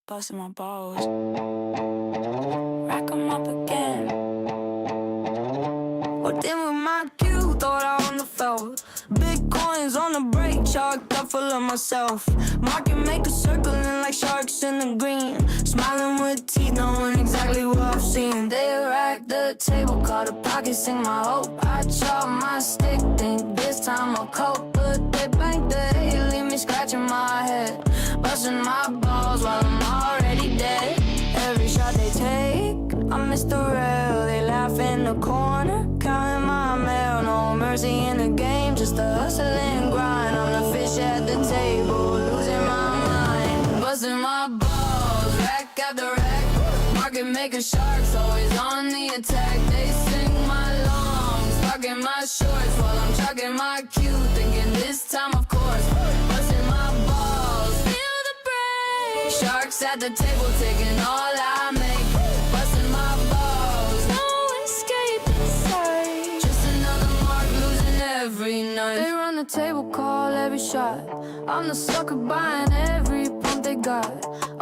busting my balls. Rack 'em up again. Walked in with my cue, thought I on the floor. Bitcoins on the break, chalked up full of myself. Market maker circling like sharks in the green. Smiling with teeth, knowing exactly what I've seen. They racked the table, caught a pocket, sing my hope. I chop my stick, think this time I'll cope. But they bank the hate, leave me scratching my head. Busting my balls while I'm already dead. Every shot they take, I miss the rail. They laugh in the corner, counting my mail. No mercy in the game, just a hustle and grind. I'm the fish at the table, losing my mind. Busting my balls, rack after rack. Market maker sharks, always on the attack. They sing my lungs, fucking my shorts while I'm chucking my cue. Thinking this time, of course, busting my balls. Feel the break. Sharks at the table, taking all I make. Busting my balls, no escape inside. Just another mark, losing every night. They run the table, call every shot. I'm the sucker buying every pump they got.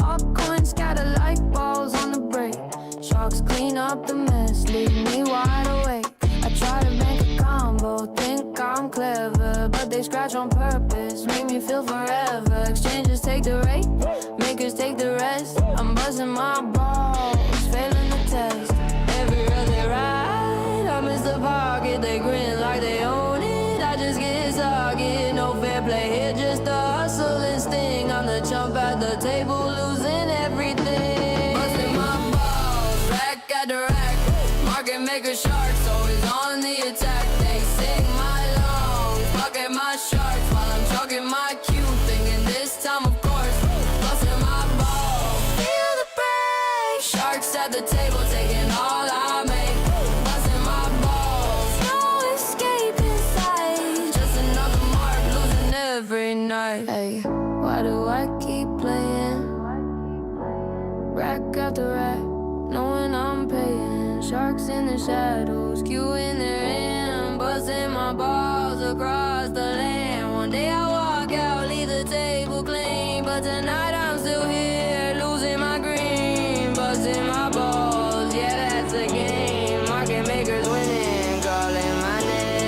All coins scatter like balls on the break. Sharks clean up the mess, leave me wide awake. I try to make a combo, think I'm clever, but they scratch on purpose, make me feel forever. Exchanges take the rate, makers take the rest. I'm buzzing my balls, failing the test. Every road they ride, I miss the pocket. They grin like they own it, I just get soggy. No fair play here, just a hustle and sting. I'm the chump at the table, losing everything. Busting my balls, rack after rack. Market maker sharks, always on the attack. They sing my lungs, fucking my sharks while I'm chucking my cue. Thinking this time, of course, busting my balls. Feel the break. Sharks at the table, taking all I make. Busting my balls, no escape inside. Just another mark, losing every night. Hey, why do I keep playing? Rack after rack, knowing I'm paying. Sharks in the shadows, queuing their end. Busting my balls across the land. One day I walk out, leave the table clean. But tonight I'm still here, losing my green. Busting my balls, yeah, that's a game. Market makers winning, calling my name.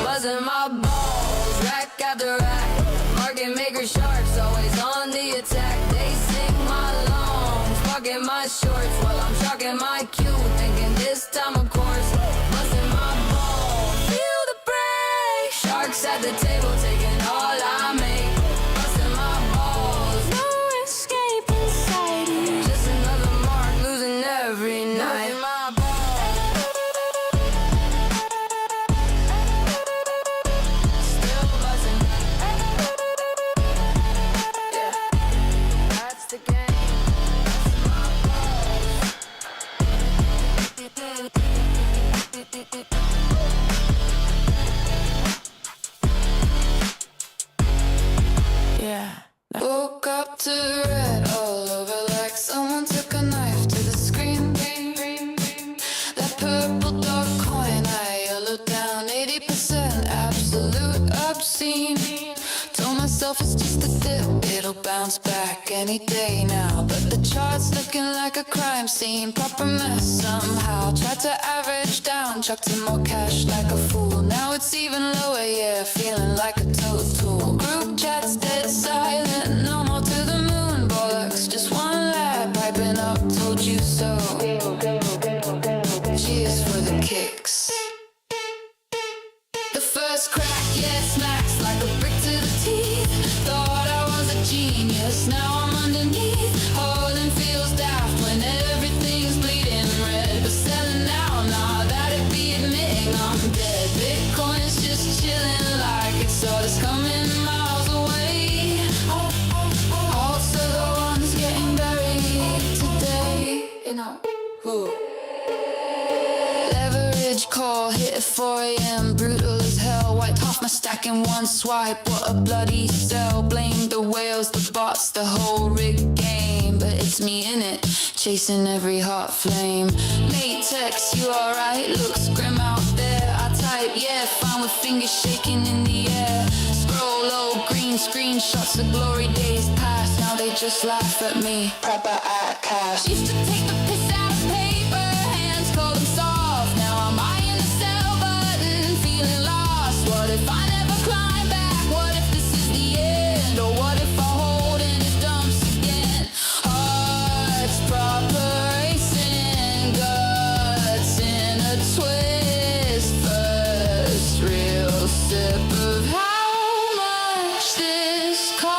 Busting my balls, rack after rack. Market maker sharks, always on the attack. They sing my lungs, fucking my shorts while I'm chucking my cue. Thinking this time, of course, busting my balls. Feel the break. Sharks at the table, taking all I make. Busting my balls, no escape inside it. Just another mark, losing every night. My balls, still buzzing. Yeah, that's the game. Yeah. Woke up to red all over like someone took a knife to the screen. That purple dog coin I yellowed down 80%, absolute obscene. Told myself it's just a dip, it'll bounce back any day now. But the chart's looking like a crime scene, proper mess somehow. Tried to average down, chucked in more cash like a fool. Now it's even lower, yeah, feeling like a total. Group chat's dead silent, no more to the moon, bollocks. Just one lad piping up, told you so. Cheers for the kicks. The first crack, yeah, smacks like a brick to the teeth. Thought I was a genius, now I'm underneath. Holding feels daft when everything's bleeding red. But selling now, nah, that'd be admitting I'm dead. Bitcoin's just chilling like it's all that's coming miles away. Also the ones getting buried today, you know. Leverage call hit at 4 AM, brutal as hell. Wiped off my stack in one swipe, what a bloody sell. Blame the whales, the bots, the whole rig game. But it's me in it, chasing every hot flame. Latex, you alright? Looks grim out there. I type, yeah, fine with fingers shaking in the air. Scroll low, green seen screenshots of glory days past. Now they just laugh at me. Proper outcast. Used to take the piss out of paper, hands cold and soft. Now I'm eyeing the sell button, feeling lost. What if I never climb back? What if this is the end? Or what if I hold in his dumps again? Hearts proper racing, guts in a twist. First real sip of how much this costs.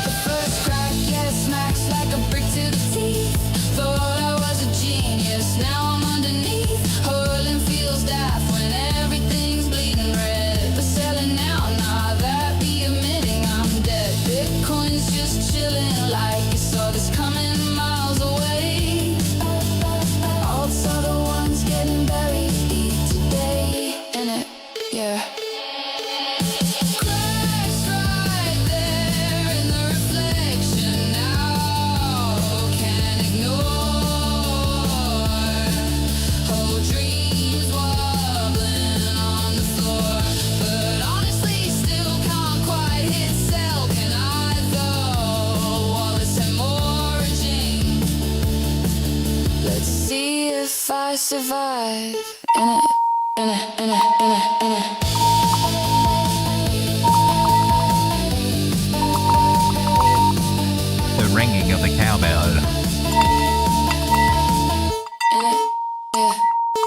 The first crack, yeah, smacks like a brick to the teeth. Thought I was a genius, now I'm underneath. Hurling feels daft when everything's bleeding red. But selling now, nah, that be admitting I'm dead. Bitcoin's just chilling like you saw this coming miles away. Alts are the ones getting buried today, innit? Yeah. Cracks right there in the reflection now. Can't ignore. Whole dreams wobbling on the floor. But honestly, still can't quite hit sell. Can I though? Wallace and Morrison. Let's see if I survive. In it. The ringing of the cowbell.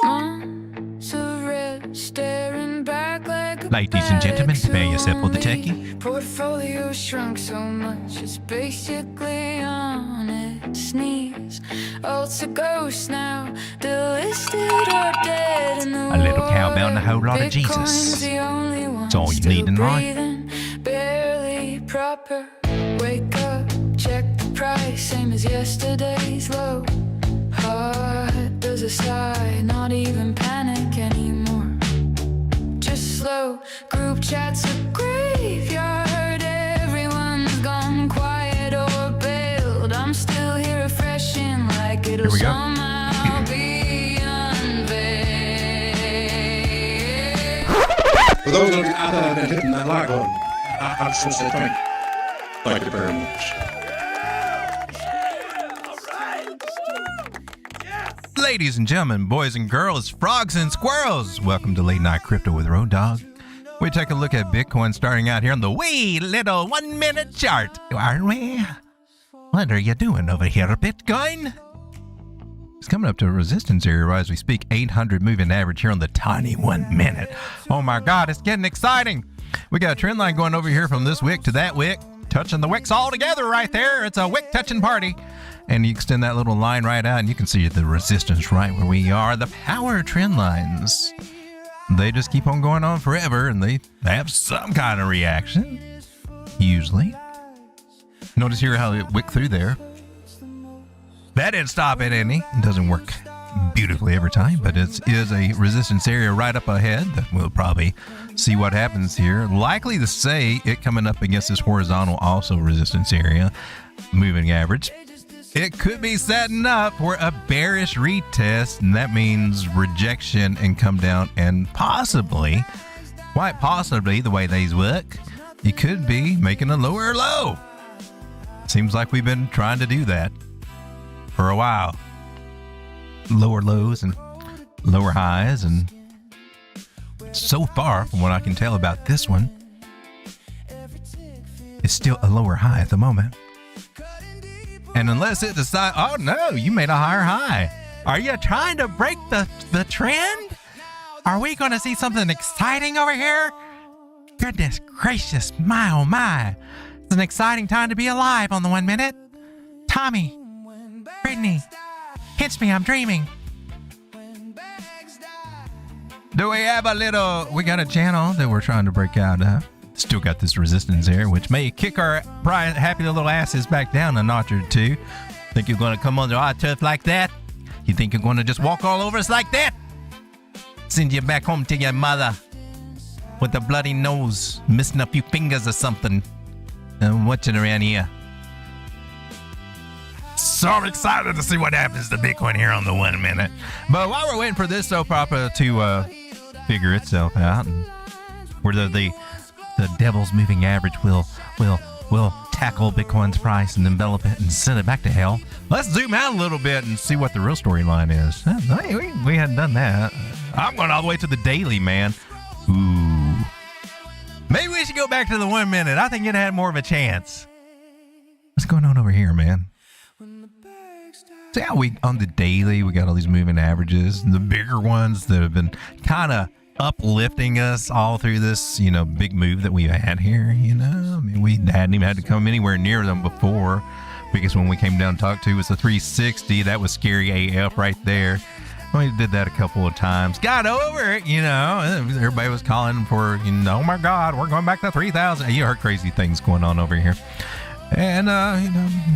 Months of red, staring back like a Ladies and gentlemen, prepare yourself for the turkey. Portfolio shrunk so much, it's basically on its knees. Alts a ghost now, delisted or dead in the A little cowbell and a whole lot of Bitcoin's Jesus. the only one It's all you still need in life. breathing, barely proper. Wake up, check the price, same as yesterday's low. Heart does a sigh, not even panic anymore. Just slow, group chats a graveyard. Everyone's gone quiet or bailed. I'm still here refreshing like it'll Here we go. somehow be unveiled. For those of you out there that have been hitting that like button, I just want to say thank you. Thank you very much. Ladies and gentlemen, boys and girls, frogs and squirrels, welcome to Late Night Crypto with Road Dogg. We take a look at Bitcoin starting out here on the wee little 1 minute chart, aren't we? What are you doing over here, Bitcoin? It's coming up to a resistance area as we speak, 800 moving average here on the tiny 1 minute. Oh my God, it's getting exciting. We got a trend line going over here from this wick to that wick, touching the wicks all together right there. It's a wick touching party. And you extend that little line right out and you can see the resistance right where we are. The power trend lines, they just keep on going on forever and they have some kind of reaction, usually. Notice here how it wicked through there. That didn't stop it any. It doesn't work beautifully every time, but it is a resistance area right up ahead that we'll probably see what happens here. Likely to say it coming up against this horizontal also resistance area, moving average. It could be setting up for a bearish retest, and that means rejection and come down, and possibly, quite possibly, the way these work, you could be making a lower low. Seems like we've been trying to do that for a while. Lower lows and lower highs, and so far, from what I can tell about this one, it's still a lower high at the moment. And unless it decides, oh no, you made a higher high. Are you trying to break the trend? Are we going to see something exciting over here? Goodness gracious, my oh my. It's an exciting time to be alive on the 1 minute. Tommy, Brittany, hits me, I'm dreaming. Do we have we got a channel that we're trying to break out of. Still got this resistance there, which may kick our happy little asses back down a notch or two. Think you're going to come under our turf like that? You think you're going to just walk all over us like that? Send you back home to your mother with a bloody nose, missing a few fingers or something. And watching around here. So I'm excited to see what happens to Bitcoin here on the 1 minute. But while we're waiting for this soap opera to figure itself out and where the devil's moving average will tackle Bitcoin's price and envelop it and send it back to hell. Let's zoom out a little bit and see what the real storyline is. We hadn't done that. I'm going all the way to the daily, man. Ooh. Maybe we should go back to the 1 minute. I think it had more of a chance. What's going on over here, man? See how on the daily, we got all these moving averages, the bigger ones that have been kind of uplifting us all through this, big move that we've had here, I mean, we hadn't even had to come anywhere near them before, because when we came down to talk to, it was the 360. That was scary AF right there. We did that a couple of times. Got over it, Everybody was calling for, oh my God, we're going back to 3,000. You heard crazy things going on over here. And,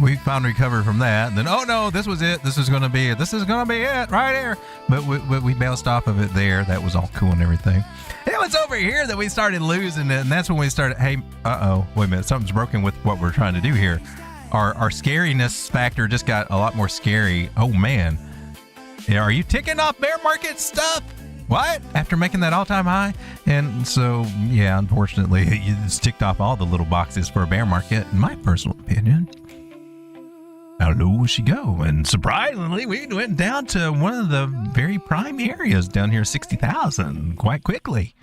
we finally recovered from that. And then, oh no, this was it. This is going to be it right here. But we bounced off of it there. That was all cool and everything. It was over here that we started losing it. And that's when we started, hey, wait a minute. Something's broken with what we're trying to do here. Our scariness factor just got a lot more scary. Oh man. Are you ticking off bear market stuff? What? After making that all-time high? And so, yeah, unfortunately, it's ticked off all the little boxes for a bear market, in my personal opinion. How low will she go? And surprisingly, we went down to one of the very prime areas down here, 60,000, quite quickly.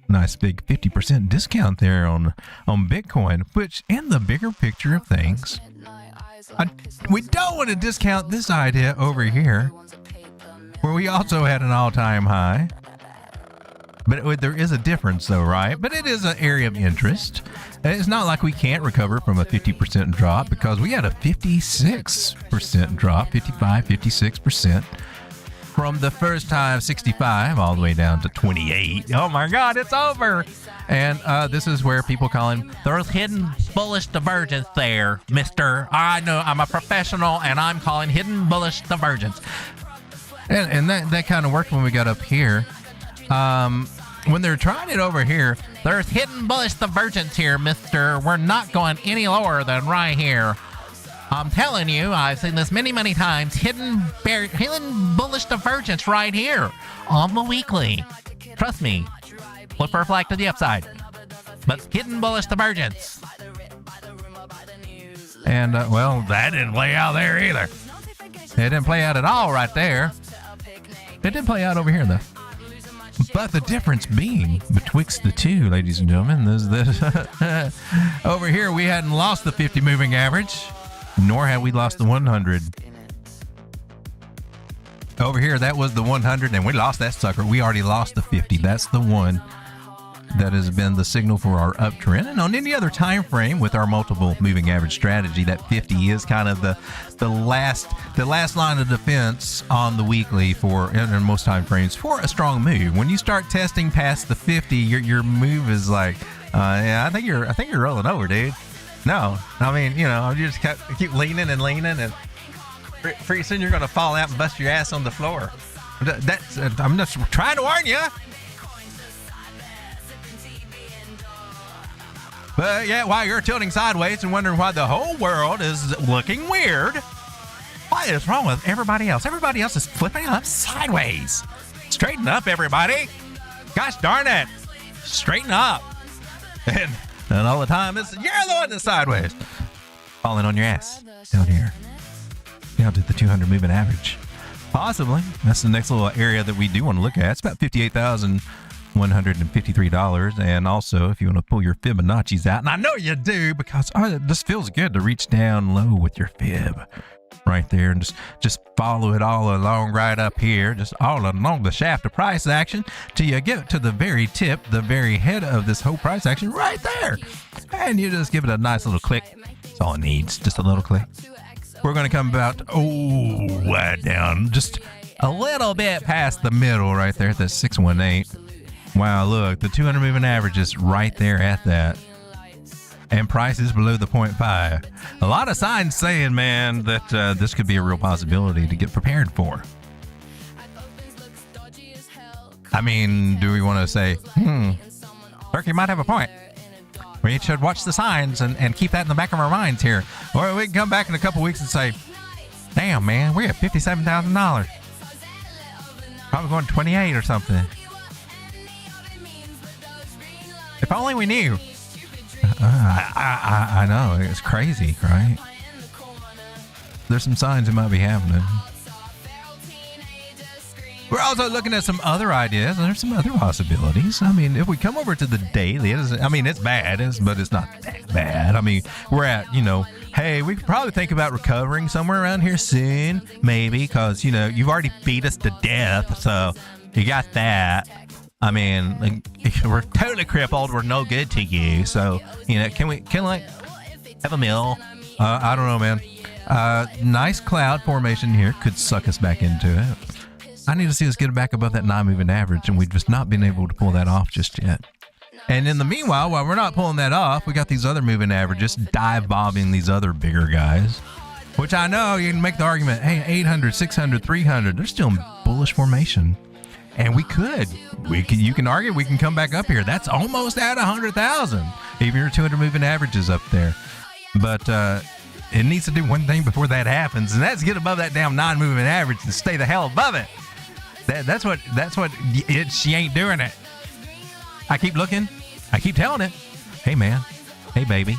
Nice big 50% discount there on Bitcoin, which, in the bigger picture of things, we don't want to discount this idea over here, where we also had an all-time high. But there is a difference, though, right? But it is an area of interest. It's not like we can't recover from a 50% drop, because we had a 56% drop, 55, 56%. From the first time, 65, all the way down to 28. Oh my God, it's over. And this is where people calling, there's hidden bullish divergence there, mister. I know, I'm a professional, and I'm calling hidden bullish divergence. And that kind of worked when we got up here. When they're trying it over here, there's hidden bullish divergence here, mister. We're not going any lower than right here. I'm telling you, I've seen this many, many times. Hidden bullish divergence right here on the weekly. Trust me. Look for a flag to the upside. But hidden bullish divergence. And, well, that didn't play out there either. It didn't play out at all right there. It did play out over here, though. But the difference being betwixt the two, ladies and gentlemen, is that over here we hadn't lost the 50 moving average, nor had we lost the 100. Over here, that was the 100, and we lost that sucker. We already lost the 50. That's the one that has been the signal for our uptrend. And on any other time frame with our multiple moving average strategy, that 50 is kind of the last line of defense on the weekly for in most time frames for a strong move. When you start testing past the 50, your move is like, yeah, I think you're rolling over, dude. No, I mean, you just keep leaning and pretty soon you're going to fall out and bust your ass on the floor. I'm just trying to warn you. But yeah, while you're tilting sideways and wondering why the whole world is looking weird, what is wrong with everybody else? Everybody else is flipping up sideways. Straighten up, everybody. Gosh darn it. Straighten up. And all the time, you're the one that's sideways. Falling on your ass down here. Down to the 200 moving average. Possibly. That's the next little area that we do want to look at. It's about $58,153. And also, if you want to pull your Fibonacci's out, and I know you do, because this feels good to reach down low with your fib right there and just follow it all along right up here, just all along the shaft of price action till you get to the very tip, the very head of this whole price action right there. And you just give it a nice little click. That's all it needs, just a little click. We're going to come about, down just a little bit past the middle right there at that 618. Wow, look, the 200 moving average is right there at that. And price is below the 0.5. A lot of signs saying, man, that this could be a real possibility to get prepared for. I mean, do we want to say, Turkey might have a point. We should watch the signs and keep that in the back of our minds here. Or we can come back in a couple weeks and say, damn, man, we're at $57,000. Probably going 28 or something. only we knew. I know, it's crazy, right? There's some signs it might be happening. We're also looking at some other ideas, and there's some other possibilities. I mean, if we come over to the daily, it's bad, but it's not that bad. I mean, we're at, hey, we could probably think about recovering somewhere around here soon, maybe, because, you've already beat us to death, so you got that. I mean, we're totally crippled. We're no good to you. So, can we have a meal? I don't know, man. Nice cloud formation here could suck us back into it. I need to see us get back above that 9-moving average, and we've just not been able to pull that off just yet. And in the meanwhile, while we're not pulling that off, we got these other moving averages dive bombing these other bigger guys, which I know you can make the argument, hey, 800, 600, 300, they're still in bullish formation. And you can argue we can come back up here. That's almost at 100,000. Even your 200 moving averages up there. But it needs to do one thing before that happens, and that's get above that damn 9-moving average and stay the hell above it. That's what she ain't doing it. I keep looking. I keep telling it. Hey, man. Hey, baby.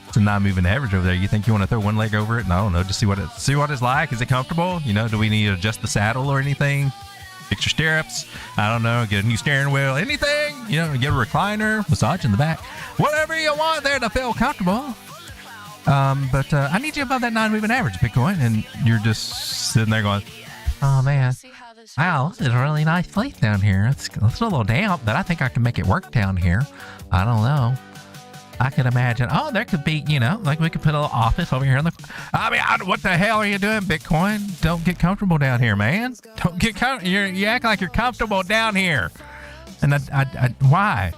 It's a 9-moving average over there. You think you want to throw one leg over it? No, I don't know. Just see what it's like. Is it comfortable? Do we need to adjust the saddle or anything? Fix your stirrups. I don't know. Get a new steering wheel. Anything. Get a recliner. Massage in the back. Whatever you want there to feel comfortable. But I need you above that 9-moving average, Bitcoin. And you're just sitting there going, oh, man. Wow, this is a really nice place down here. It's a little damp, but I think I can make it work down here. I don't know. I could imagine, there could be, like we could put a little office over here. What the hell are you doing, Bitcoin? Don't get comfortable down here, man. Don't get comfortable. You act like you're comfortable down here. And why?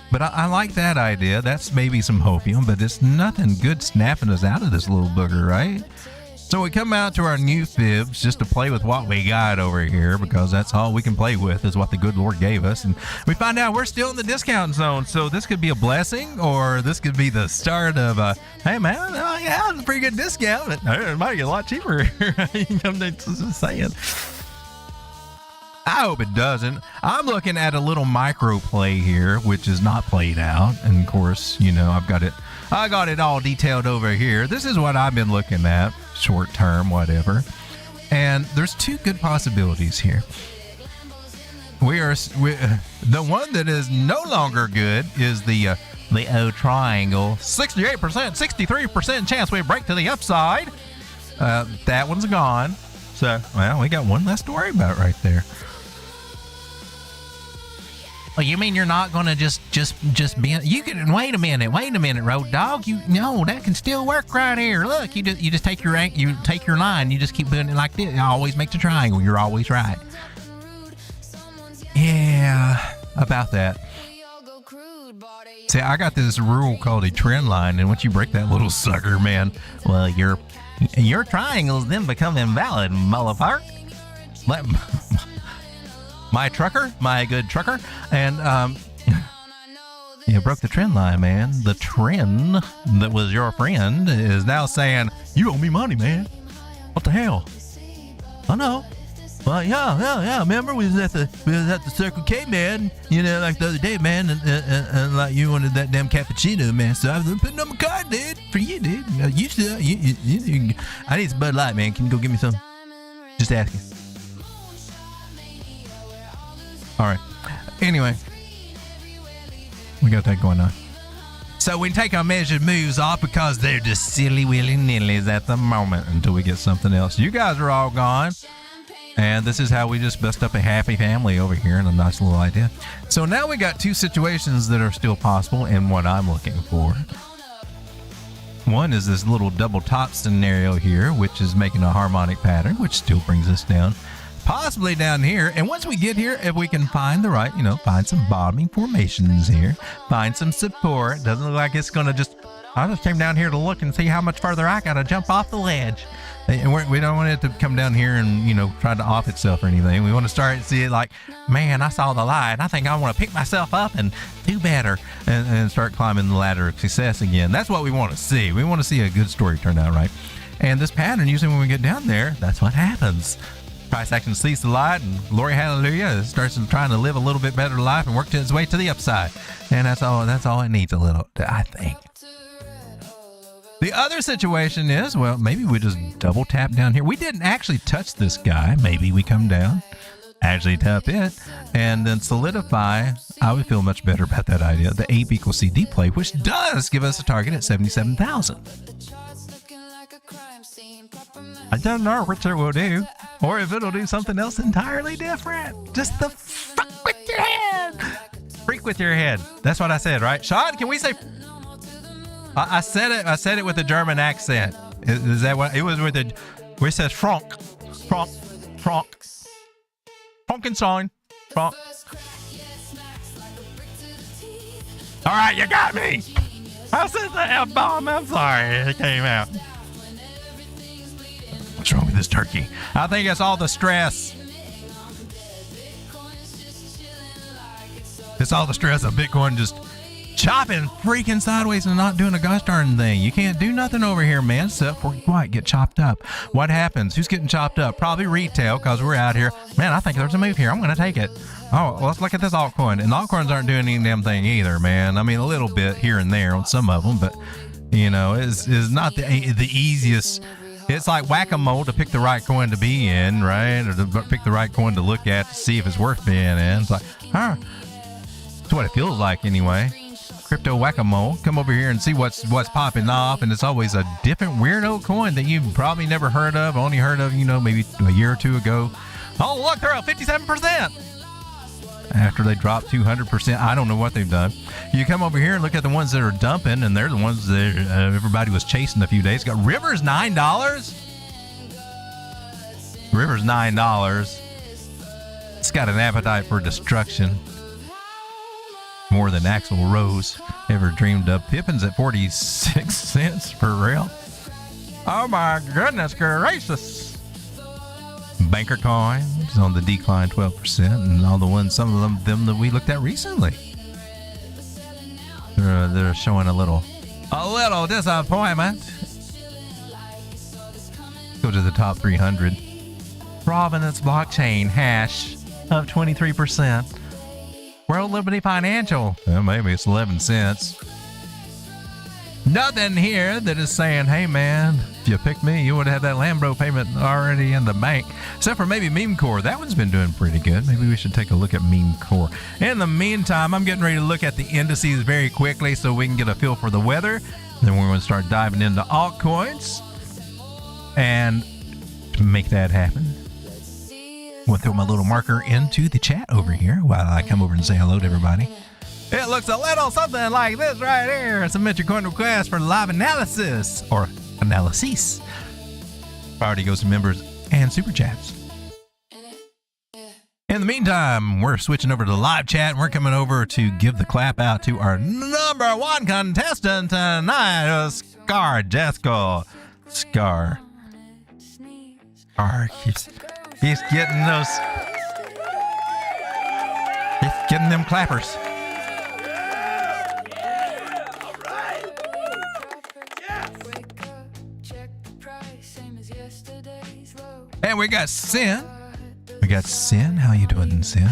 But I like that idea. That's maybe some hopium, but it's nothing good snapping us out of this little booger, right? So we come out to our new fibs just to play with what we got over here, because that's all we can play with is what the good Lord gave us. And we find out we're still in the discount zone. So this could be a blessing, or this could be the start of hey, man, yeah, it's a pretty good discount. It might get a lot cheaper. I'm just saying. I hope it doesn't. I'm looking at a little micro play here, which is not played out. And of course, I got it all detailed over here. This is what I've been looking at, short term, whatever. And there's two good possibilities here. The one that is no longer good is the O triangle. 68%, 63% chance we break to the upside. That one's gone. So, we got one less to worry about right there. Oh, you mean you're not going to just be... You can... Wait a minute, Road Dog. That can still work right here. Look, you just take your line. You just keep doing it like this. It always makes a triangle. You're always right. Yeah, about that. See, I got this rule called a trend line, and once you break that little sucker, man, well, your triangles then become invalid, motherfucker. My good trucker, and you broke the trend line, man. The trend that was your friend is now saying, you owe me money, man. What the hell? I know. Well, yeah. Remember we was at the Circle K, man. Like the other day, man, and like you wanted that damn cappuccino, man. So I was putting on my card, dude, for you, dude. I need some Bud Light, man. Can you go get me some? Just asking. All right. Anyway, we got that going on. So we take our measured moves off because they're just silly willy-nillys at the moment until we get something else. You guys are all gone. And this is how we just bust up a happy family over here in a nice little idea. So now we got two situations that are still possible and what I'm looking for. One is this little double top scenario here, which is making a harmonic pattern, which still brings us down. Possibly down here, and once we get here, if we can find the right, find some bottoming formations here, find some support. Doesn't look like it's gonna I just came down here to look and see how much further I gotta jump off the ledge. And we don't want it to come down here and, try to off itself or anything. We want to start to see it like, man, I saw the light. I think I want to pick myself up and do better and start climbing the ladder of success again. That's what we want to see. We want to see a good story turn out right. And this pattern, usually when we get down there, that's what happens. Price action sees the light, and glory hallelujah, it starts trying to live a little bit better life and work its way to the upside. And that's all it needs a little, I think. The other situation is, well, maybe we just double tap down here. We didn't actually touch this guy. Maybe we come down, actually tap it, and then solidify. I would feel much better about that idea. The A equals CD play, which does give us a target at 77,000. I don't know which it will do, or if it'll do something else entirely different. Just the fuck with your head. Freak with your head. That's what I said, right? Sean, can we say... I said it with a German accent. Is that what... It was with a... Where it says Frank. Frankenstein. Frank. All right, you got me. I said the F-bomb. I'm sorry. It came out. What's wrong with this turkey? I think it's all the stress. It's all the stress of Bitcoin just chopping freaking sideways and not doing a gosh darn thing. You can't do nothing over here, man, except for what? Get chopped up. What happens? Who's getting chopped up? Probably retail, because we're out here. Man, I think there's a move here. I'm going to take it. Oh, let's look at this altcoin. And altcoins aren't doing any damn thing either, man. I mean, a little bit here and there on some of them, but, you know, it's not the easiest. It's like whack-a-mole to pick the right coin to be in, right? Or to pick the right coin to look at to see if it's worth being in. It's like, huh. That's what it feels like anyway. Crypto whack-a-mole. Come over here and see what's popping off, and it's always a different weirdo coin that you've probably never heard of, only heard of, you know, maybe a year or two ago. Oh, look, they're up 57%. After they dropped 200%, I don't know what they've done. You come over here and look at the ones that are dumping, and they're the ones that everybody was chasing a few days ago. River's $9. River's $9. It's got an appetite for destruction. More than Axl Rose ever dreamed of. Pippin's at 46 cents for real. Oh my goodness gracious. Banker coins on the decline 12%, and all the ones, some of them that we looked at recently. They're showing a little disappointment. Go to the top 300. Provenance blockchain hash up 23%. World Liberty Financial, well, maybe it's 11 cents. Nothing here that is saying, hey man, if you picked me, you would have had that Lambro payment already in the bank. Except for maybe Meme Core. That one's been doing pretty good. Maybe we should take a look at Meme Core. In the meantime, I'm getting ready to look at the indices very quickly so we can get a feel for the weather. Then we're going to start diving into altcoins. And to make that happen, I'm going to throw my little marker into the chat over here while I come over and say hello to everybody. It looks a little something like this right here. Submit your coin request for live analysis or analyses. Priority goes to members and super chats. In the meantime, we're switching over to the live chat, and we're coming over to give the clap out to our number one contestant tonight, Scar Jesco. Scar He's getting those. He's getting them clappers. And we got Sin. How you doing, Sin?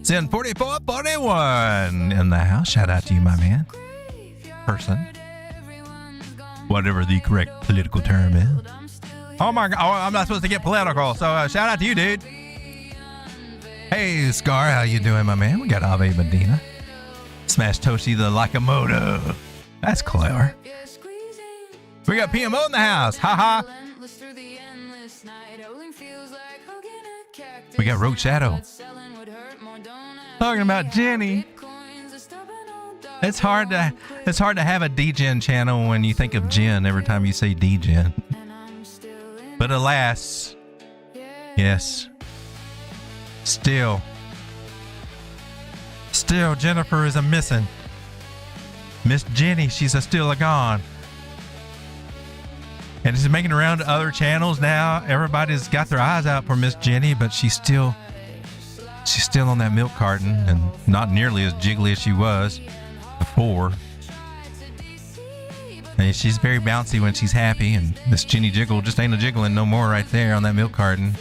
Sin 4441 in the house. Shout out to you, my man. Person. Whatever the correct political term is. Oh my God! Oh, I'm not supposed to get political, so shout out to you, dude. Hey, Scar, how you doing, my man? We got Ave Medina, Smash Toshi the Lakamoto. That's clever. We got PMO in the house. Haha. We got Rogue Shadow. Talking about Jenny. It's hard to have a DGen channel when you think of Jen every time you say DGen. But alas, yes, still Jennifer is a missing. Miss Jenny, she's still a gone. And it's making around to other channels now. Everybody's got their eyes out for Miss Jenny, but she's still on that milk carton and not nearly as jiggly as she was before. And she's very bouncy when she's happy, and Miss Jenny Jiggle just ain't a jiggling no more right there on that milk carton.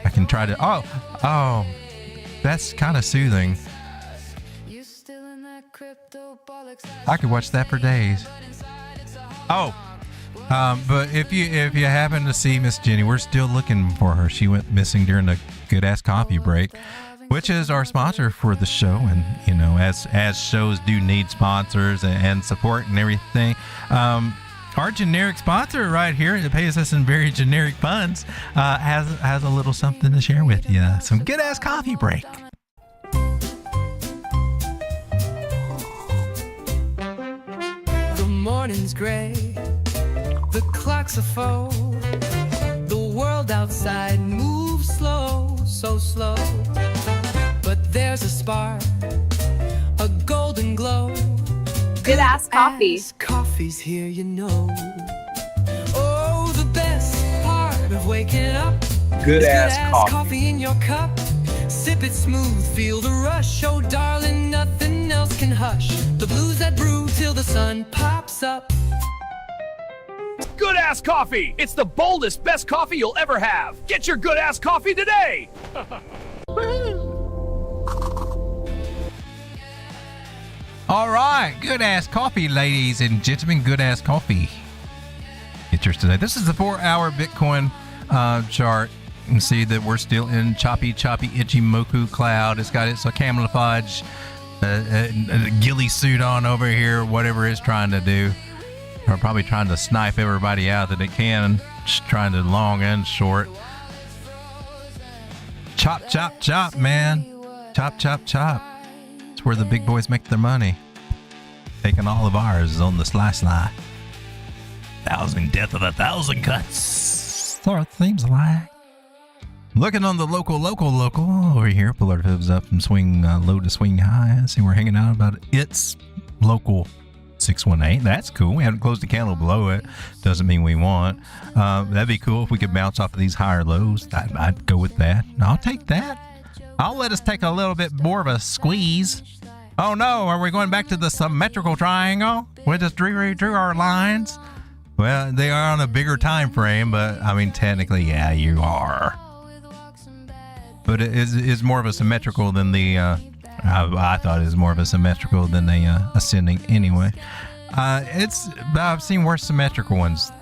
I can try to. Oh, that's kind of soothing. I could watch that for days. Oh, but if you happen to see Miss Jenny, we're still looking for her. She went missing during the Good Ass Coffee break, which is our sponsor for the show. And you know, as shows do need sponsors and support and everything, our generic sponsor right here that pays us in very generic funds has a little something to share with you. Some Good Ass Coffee break. The morning's gray, the clock's a foe. The world outside moves slow, so slow. But there's a spark, a golden glow. Good ass coffee. Coffee's here, you know. Oh, the best part of waking up. Good is ass coffee in your cup. Sip it smooth, feel the rush. Oh, darling, nothing else can hush the blues that brew till the sun pops up. Good ass coffee. It's the boldest, best coffee you'll ever have. Get your good ass coffee today. All right, Good Ass Coffee, ladies and gentlemen. Good Ass Coffee. Get yours today. This is the 4-hour Bitcoin chart. You can see that we're still in choppy Ichimoku cloud. It's got its camouflage ghillie suit on over here, whatever it's trying to do. Or probably trying to snipe everybody out that it can. Just trying to long and short. Chop, chop, chop, man. Chop, chop, chop. It's where the big boys make their money. Taking all of ours on the sly. Death of 1,000 cuts. So it seems like. Looking on the local over here. Pull our fibs up from swing low to swing high. See, we're hanging out about its local 618. That's cool. We haven't closed the candle below it. Doesn't mean we want. That'd be cool if we could bounce off of these higher lows. I'd go with that. I'll take that. I'll let us take a little bit more of a squeeze. Oh no, are we going back to the symmetrical triangle? We just drew our lines. Well, they are on a bigger time frame, but I mean, technically, yeah, you are. But it is more of a symmetrical than the. I thought it was more of a symmetrical than the ascending. Anyway, I've seen worse symmetrical ones.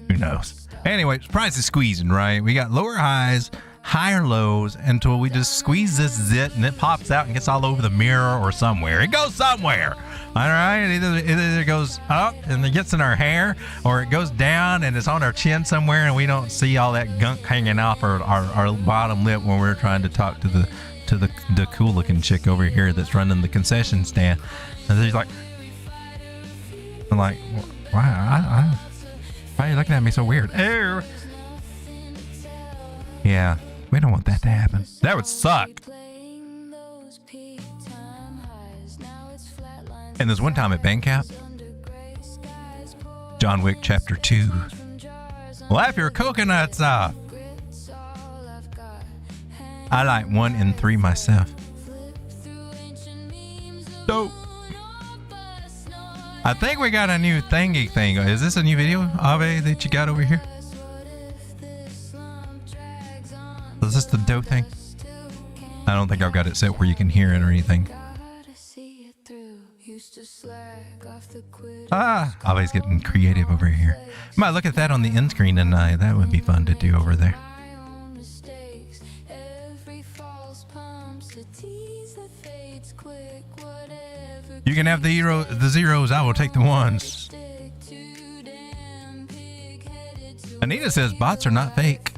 Who knows? Anyway, price is squeezing, right? We got lower highs, higher lows until we just squeeze this zit and it pops out and gets all over the mirror or somewhere. It goes somewhere. All right, it either goes up and it gets in our hair, or it goes down and it's on our chin somewhere, and we don't see all that gunk hanging off our bottom lip when we're trying to talk to the cool looking chick over here that's running the concession stand. And she's like, I'm like, why are you looking at me so weird? Ew. Yeah, we don't want that to happen. That would suck. And there's one time at Breakout, John Wick Chapter 2. Laugh your coconuts off. I like 1 in 3 myself. Dope. I think we got a new thingy thing. Is this a new video, Ave, that you got over here? Is this the dope thing? I don't think I've got it set where you can hear it or anything. Always getting creative over here. Might look at that on the end screen, and that would be fun to do over there. You can have the zeros. I will take the ones. Anita says bots are not fake.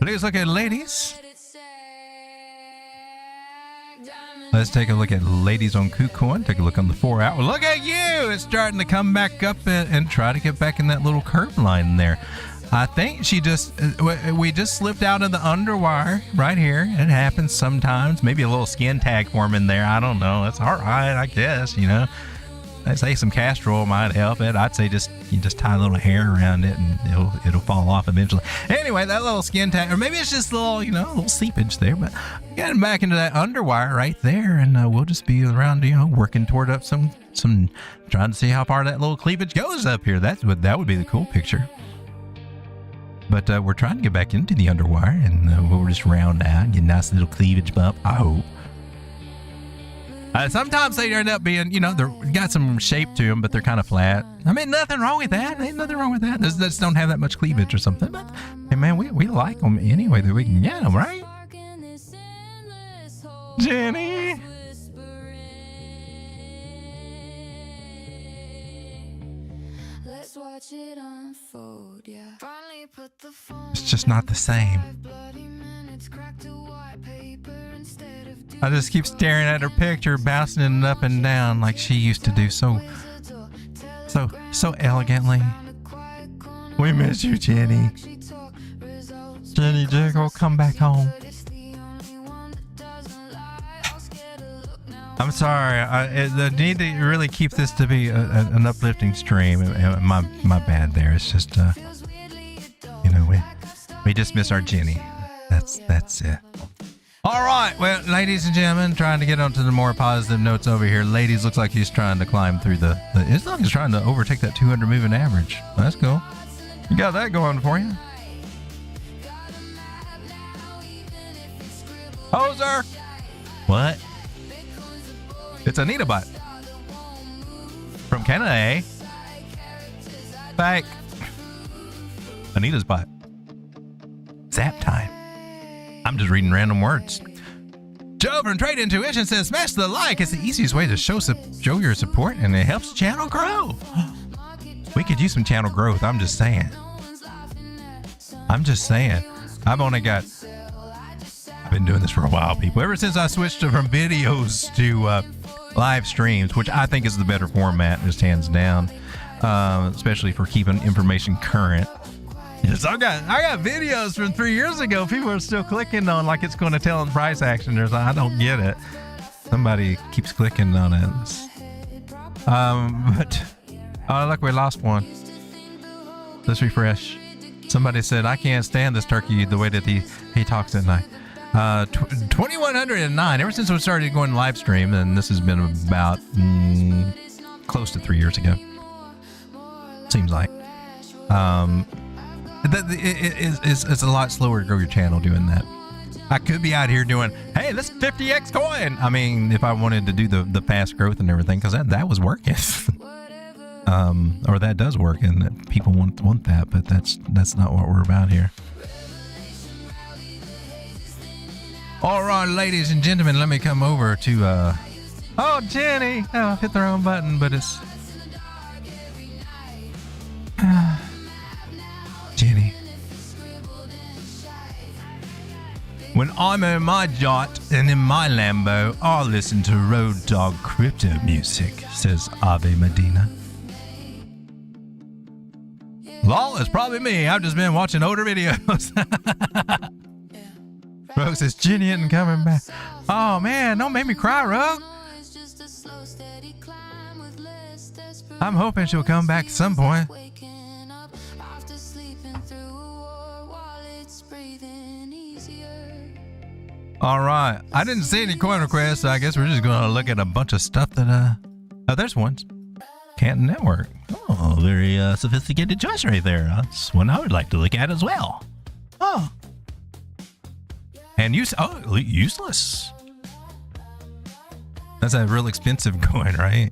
Please look at ladies. Let's take a look at ladies on KuCoin. Take a look on the 4-hour. Look at you! It's starting to come back up and try to get back in that little curve line there. I think we just slipped out of the underwire right here. It happens sometimes. Maybe a little skin tag forming there. I don't know. That's all right, I guess, you know. I'd say some castor oil might help it. I'd say you just tie a little hair around it and it'll fall off eventually. Anyway, that little skin tag, or maybe it's just a little seepage there, but getting back into that underwire right there, and we'll just be around, working toward up some some trying to see how far that little cleavage goes up here. That would be the cool picture. But we're trying to get back into the underwire, and we'll just round out, get a nice little cleavage bump, I hope. Sometimes they end up being, they've got some shape to them, but they're kind of flat. I mean, nothing wrong with that. Ain't nothing wrong with that. They just don't have that much cleavage or something. But, hey, man, we like them anyway that we can get them, right? Jenny. Let's watch it unfold, yeah. Finally put the phone. It's just not the same. I just keep staring at her picture, bouncing it up and down like she used to do so elegantly. We miss you, Jenny. Jenny Jiggle, come back home. I'm sorry. I need to really keep this to be an uplifting stream. My bad there. It's just, we just miss our Jenny. That's it. All right. Well, ladies and gentlemen, trying to get onto the more positive notes over here. Ladies, looks like he's trying to climb through it's like he's trying to overtake that 200 moving average. That's cool. You got that going for you. Hoser. What? It's Anita Bot. From Canada, eh? Fake. Anita's Bot. Zap time. I'm just reading random words. Joe from Trade Intuition says, smash the like. It's the easiest way to show your support, and it helps the channel grow. We could use some channel growth. I'm just saying. I've been doing this for a while, people. Ever since I switched from videos to live streams, which I think is the better format, just hands down, especially for keeping information current. Yes, I got videos from 3 years ago. People are still clicking on like it's going to tell them price action. I don't get it. Somebody keeps clicking on it. But look, we lost one. Let's refresh. Somebody said, I can't stand this turkey the way that he talks at night. 2109. Ever since we started going live stream, and this has been about close to 3 years ago. Seems like. It's a lot slower to grow your channel doing that. I could be out here doing, hey, this 50x coin. I mean, if I wanted to do the fast growth and everything, because that was working. Or that does work, and people want that, but that's not what we're about here. All right, ladies and gentlemen, let me come over to oh, Jenny. Oh, I hit the wrong button, but it's Jenny. When I'm in my yacht and in my Lambo, I'll listen to Road Dogg crypto music, says Ave Medina. Lol, it's probably me. I've just been watching older videos. Rogue says, Jenny isn't coming back. Oh, man, don't make me cry, Rogue. I'm hoping she'll come back at some point. All right. I didn't see any coin requests, so I guess we're just going to look at a bunch of stuff that, oh, there's one. Canton Network. Oh, very sophisticated choice right there. That's one I would like to look at as well. Oh. And useless. That's a real expensive coin, right?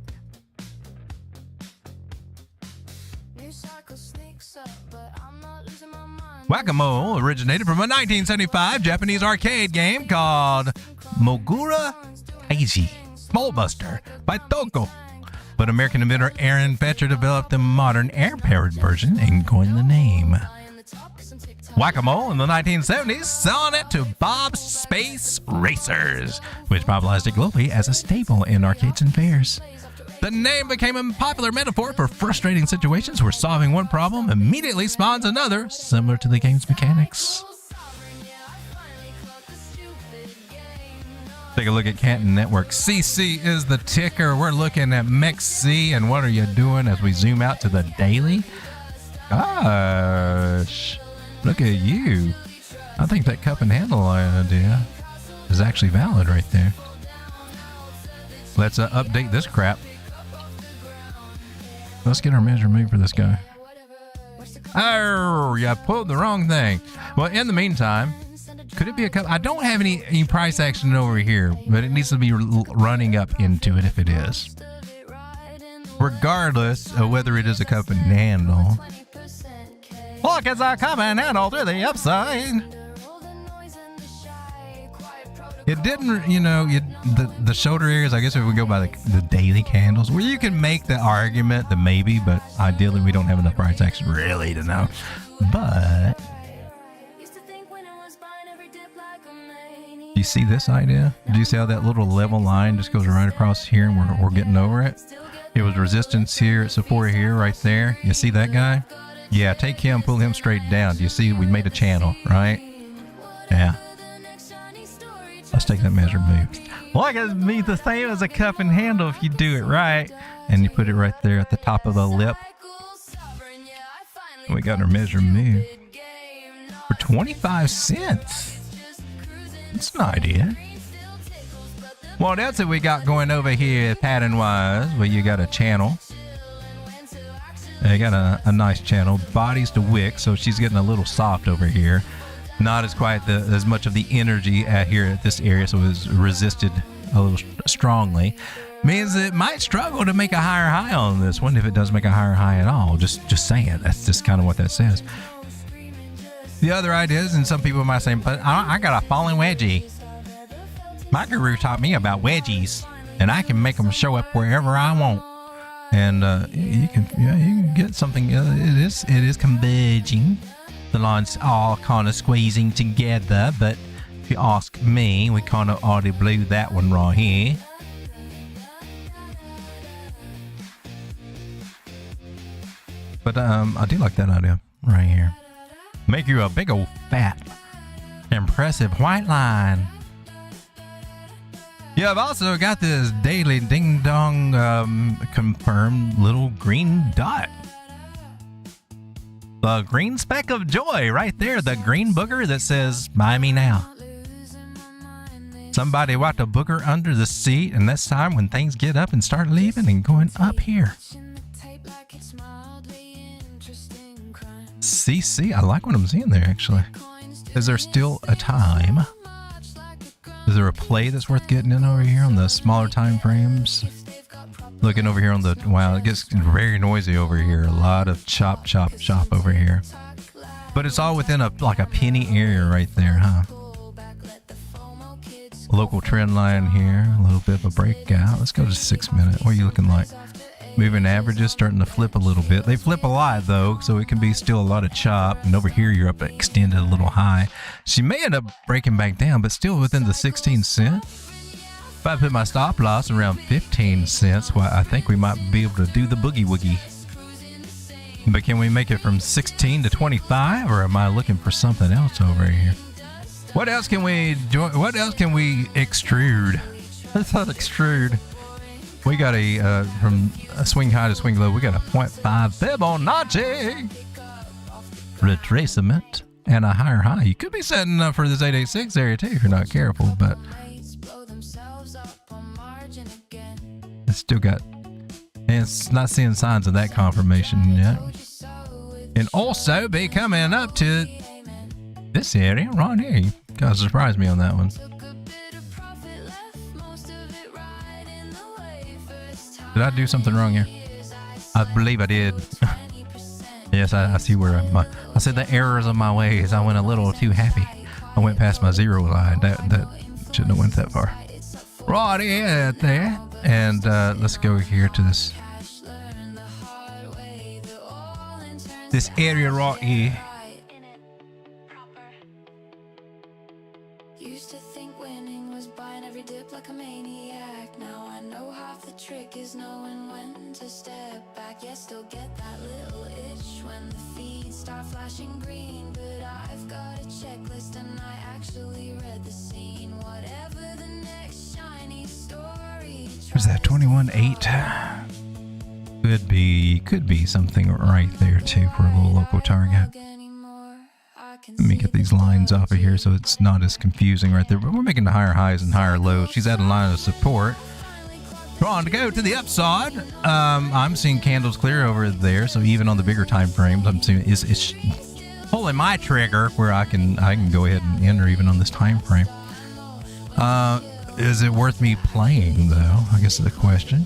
Whack-A-Mole originated from a 1975 Japanese arcade game called Mogura Taiji Mole Buster by Toko. But American inventor Aaron Fetcher developed the modern air-powered version and coined the name. Whack-A-Mole in the 1970s, selling it to Bob's Space Racers, which popularized it globally as a staple in arcades and fairs. The name became a popular metaphor for frustrating situations where solving one problem immediately spawns another, similar to the game's mechanics. Take a look at Canton Network. CC is the ticker. We're looking at MEXC, and what are you doing as we zoom out to the daily? Gosh, look at you. I think that cup and handle idea is actually valid right there. Let's update this crap. Let's get our measure move for this guy. Oh, yeah, pulled the wrong thing. Well, in the meantime, could it be a couple? I don't have any price action over here, but it needs to be running up into it if it is. Regardless of whether it is a cup and handle. Look, it's a cup and handle through the upside. It didn't, you know, the shoulder areas, I guess if we go by the daily candles, where you can make the argument that maybe, but ideally we don't have enough price action really to know. But do you see this idea? Do you see how that little level line just goes right across here and we're getting over it? It was resistance here, support here, right there. You see that guy? Yeah, take him, pull him straight down. Do you see we made a channel, right? Yeah. Let's take that measure move. Well, it'd be the same as a cup and handle if you do it right. And you put it right there at the top of the lip. We got our measure move for 25 cents. That's an idea. What else have we got going over here pattern wise? Well, you got a channel. You got a nice channel. Bodies to wick, so she's getting a little soft over here. Not as quite as much of the energy here at this area, so it's resisted a little strongly. Means it might struggle to make a higher high on this one if it does make a higher high at all. Just saying. That's just kind of what that says. The other ideas, and some people might say, but I got a falling wedgie. My guru taught me about wedgies, and I can make them show up wherever I want. And you can get something. It is converging. The lines all kind of squeezing together, but if you ask me, we kind of already blew that one right here. But I do like that idea right here. Make you a big old fat, impressive white line. Yeah, I've also got this daily ding dong confirmed little green dot. The green speck of joy right there, the green booger that says, buy me now. Somebody wiped a booger under the seat, and that's time when things get up and start leaving and going up here. CC, I like what I'm seeing there actually. Is there still a time? Is there a play that's worth getting in over here on the smaller time frames? Looking over here on the, wow, it gets very noisy over here. A lot of chop over here. But it's all within like a penny area right there, huh? A local trend line here, a little bit of a breakout. Let's go to 6 minute. What are you looking like? Moving averages starting to flip a little bit. They flip a lot though, so it can be still a lot of chop. And over here you're up extended a little high. She may end up breaking back down, but still within the 16 cent. If I put my stop loss around 15 cents, well, I think we might be able to do the boogie woogie. But can we make it from 16 to 25, or am I looking for something else over here? What else can we do? What else can we extrude? Let's not extrude. We got a from a swing high to swing low. We got a 0.5 Fibonacci retracement and a higher high. You could be setting up for this 886 area too if you're not careful, but it's still got, and it's not seeing signs of that confirmation yet. And also be coming up to this area right here. You guys surprised me on that one. Did I do something wrong here? I believe I did. Yes, I see where I said the errors of my ways. I went a little too happy. I went past my zero line. That shouldn't have went that far. Right there. And let's go here to this area right here. Used to think winning was buying every dip like a maniac. Now I know half the trick is knowing when to step back. Yeah, still get that little itch when the feeds start flashing green. But I've got a checklist and I actually read the scene. Whatever the next shiny story. Where's that 21.8? Could be something right there too for a little local target. Let me get these lines off of here so it's not as confusing right there. But we're making the higher highs and higher lows. She's at a line of support. Trying to go to the upside. I'm seeing candles clear over there, so even on the bigger time frames, I'm seeing it's pulling my trigger where I can go ahead and enter even on this time frame. Is it worth me playing though? I guess is the question.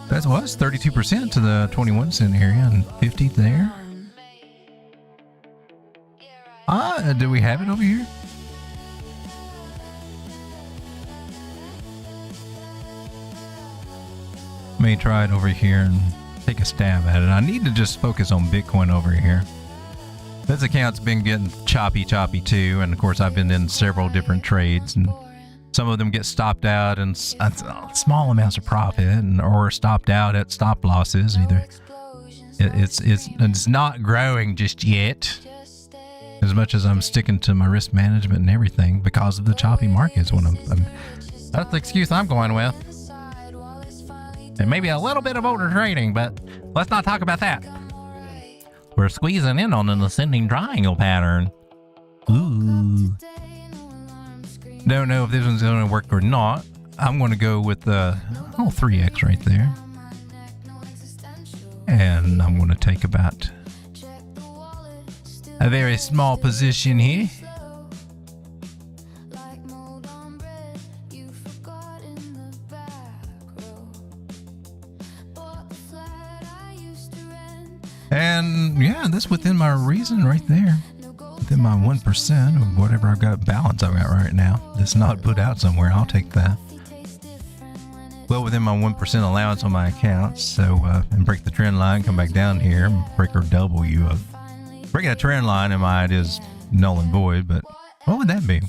That was 32% to the 21 cent area and 50 there. Do we have it over here? May try it over here and take a stab at it. I need to just focus on Bitcoin over here. This account's been getting choppy too, and of course I've been in several different trades, and some of them get stopped out and small amounts of profit, or stopped out at stop losses. Either it's not growing just yet, as much as I'm sticking to my risk management and everything because of the choppy markets. That's the excuse I'm going with. And maybe a little bit of over trading, but let's not talk about that. We're squeezing in on an ascending triangle pattern. Ooh. Don't know if this one's going to work or not. I'm going to go with the 3x right there. And I'm going to take about a very small position here. And yeah, that's within my reason right there. Within my 1% of whatever I've got balance I've got right now. That's not put out somewhere. I'll take that. Well, within my 1% allowance on my accounts. So, and break the trend line, come back down here, break our W. Breaking a trend line in my idea is null and void, but what would that be?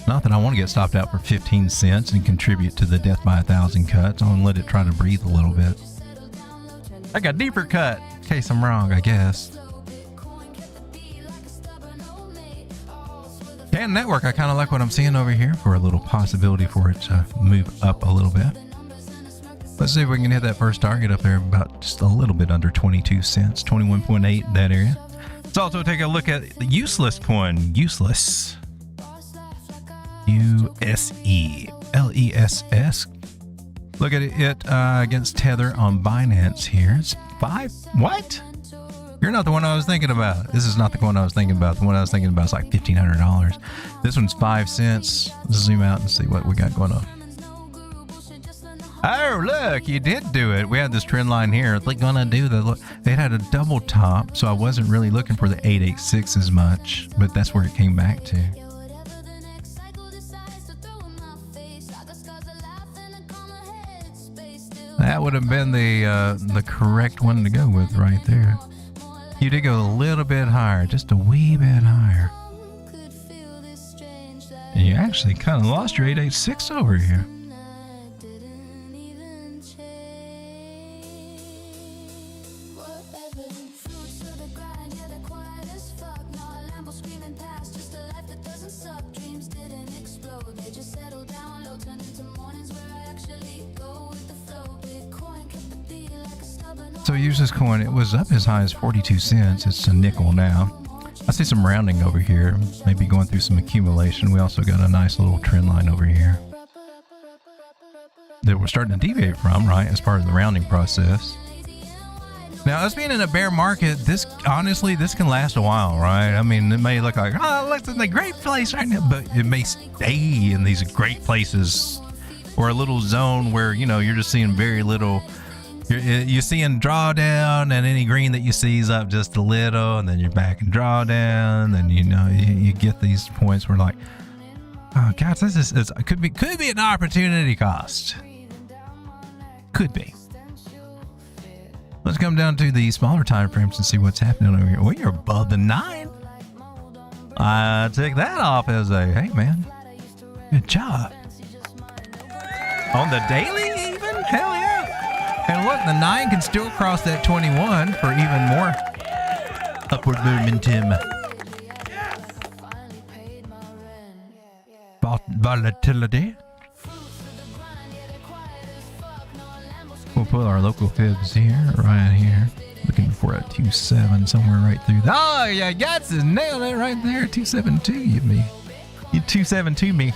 Not that I want to get stopped out for 15 cents and contribute to the death by 1,000 cuts. I want to let it try to breathe a little bit. Like a deeper cut, in case I'm wrong, I guess. Canton Network, I kind of like what I'm seeing over here for a little possibility for it to move up a little bit. Let's see if we can hit that first target up there about just a little bit under 22 cents, 21.8, that area. Let's also take a look at the useless coin, useless. USE, LESS. Look at it against Tether on Binance here. It's 5. What? You're not the one I was thinking about. This is not the one I was thinking about. The one I was thinking about is like $1,500. This one's 5 cents. Let's zoom out and see what we got going on. Oh, look, you did do it. We had this trend line here. It's like gonna do the look. It had a double top, so I wasn't really looking for the 886 as much, but that's where it came back to. That would have been the correct one to go with right there. You did go a little bit higher, just a wee bit higher. And you actually kind of lost your 886 over here. So use this coin. It was up as high as 42 cents. It's a nickel now. I see some rounding over here, maybe going through some accumulation. We also got a nice little trend line over here that we're starting to deviate from, right, as part of the rounding process. Now, us being in a bear market, this can last a while, right? I mean, it may look like, oh, look, it's in a great place right now, but it may stay in these great places or a little zone where, you know, you're just seeing very little. You're seeing drawdown, and any green that you see is up just a little, and then you're back and drawdown, and you know you get these points where like, oh gosh, this is could be an opportunity cost. Could be. Let's come down to the smaller time frames and see what's happening over here. Well, you're above the 9. I take that off as a hey man, good job. On the daily, even hell yeah. And look, the 9 can still cross that 21 for even more upward momentum. Volatility. We'll put our local fibs here, right here. Looking for a 2.7 somewhere right through there. Oh, yeah, nailed it right there. 2.72, you 2.72 me.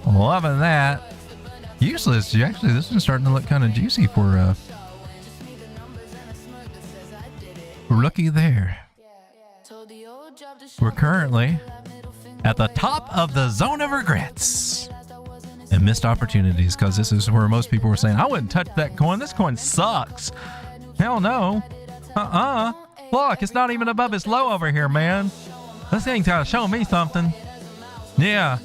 Loving that. Useless. Actually, this is starting to look kind of juicy for looky there. We're currently at the top of the zone of regrets and missed opportunities, because this is where most people were saying, I wouldn't touch that coin. This coin sucks. Hell no. Look, it's not even above its low over here, man. This thing's got to show me something. Yeah.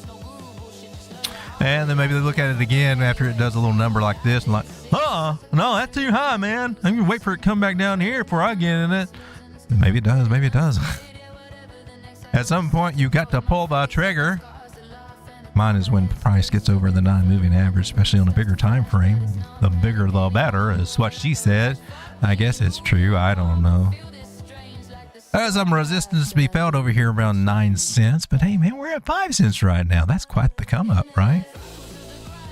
And then maybe they look at it again after it does a little number like this and like, no, that's too high, man. I'm going to wait for it to come back down here before I get in it. Maybe it does, maybe it doesn't. At some point, you got to pull the trigger. Mine is when price gets over the 9 moving average, especially on a bigger time frame. The bigger, the better, is what she said. I guess it's true. I don't know. There's some resistance to be felt over here around 9 cents. But hey, man, we're at 5 cents right now. That's quite the come up, right?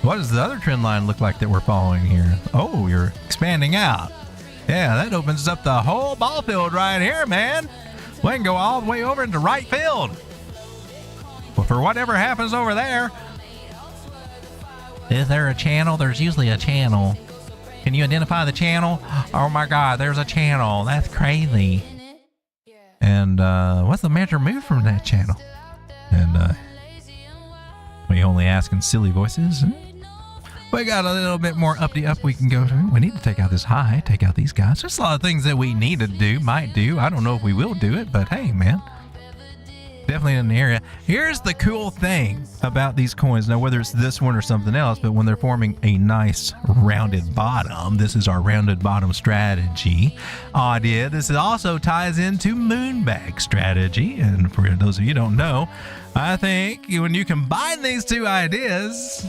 What does the other trend line look like that we're following here? Oh, you're expanding out. Yeah, that opens up the whole ball field right here, man. We can go all the way over into right field. Well, for whatever happens over there. Is there a channel? There's usually a channel. Can you identify the channel? Oh my God, there's a channel. That's crazy. And what's the major move from that channel? And we only ask in silly voices. We got a little bit more up we can go to. We need to take out this high, take out these guys. There's a lot of things that we need to do, might do. I don't know if we will do it, but hey, man. Definitely in the area. Here's the cool thing about these coins. Now, whether it's this one or something else, but when they're forming a nice rounded bottom, this is our rounded bottom strategy idea. This also ties into moonbag strategy. And for those of you who don't know, I think when you combine these two ideas,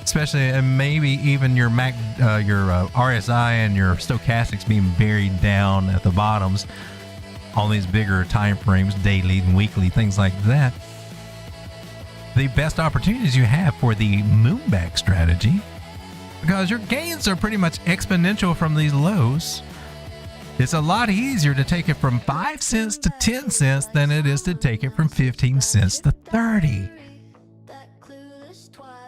especially and maybe even your RSI and your stochastics being buried down at the bottoms on these bigger time frames, daily and weekly, things like that, the best opportunities you have for the moonbag strategy, because your gains are pretty much exponential from these lows. It's a lot easier to take it from 5 cents to 10 cents than it is to take it from 15 cents to 30.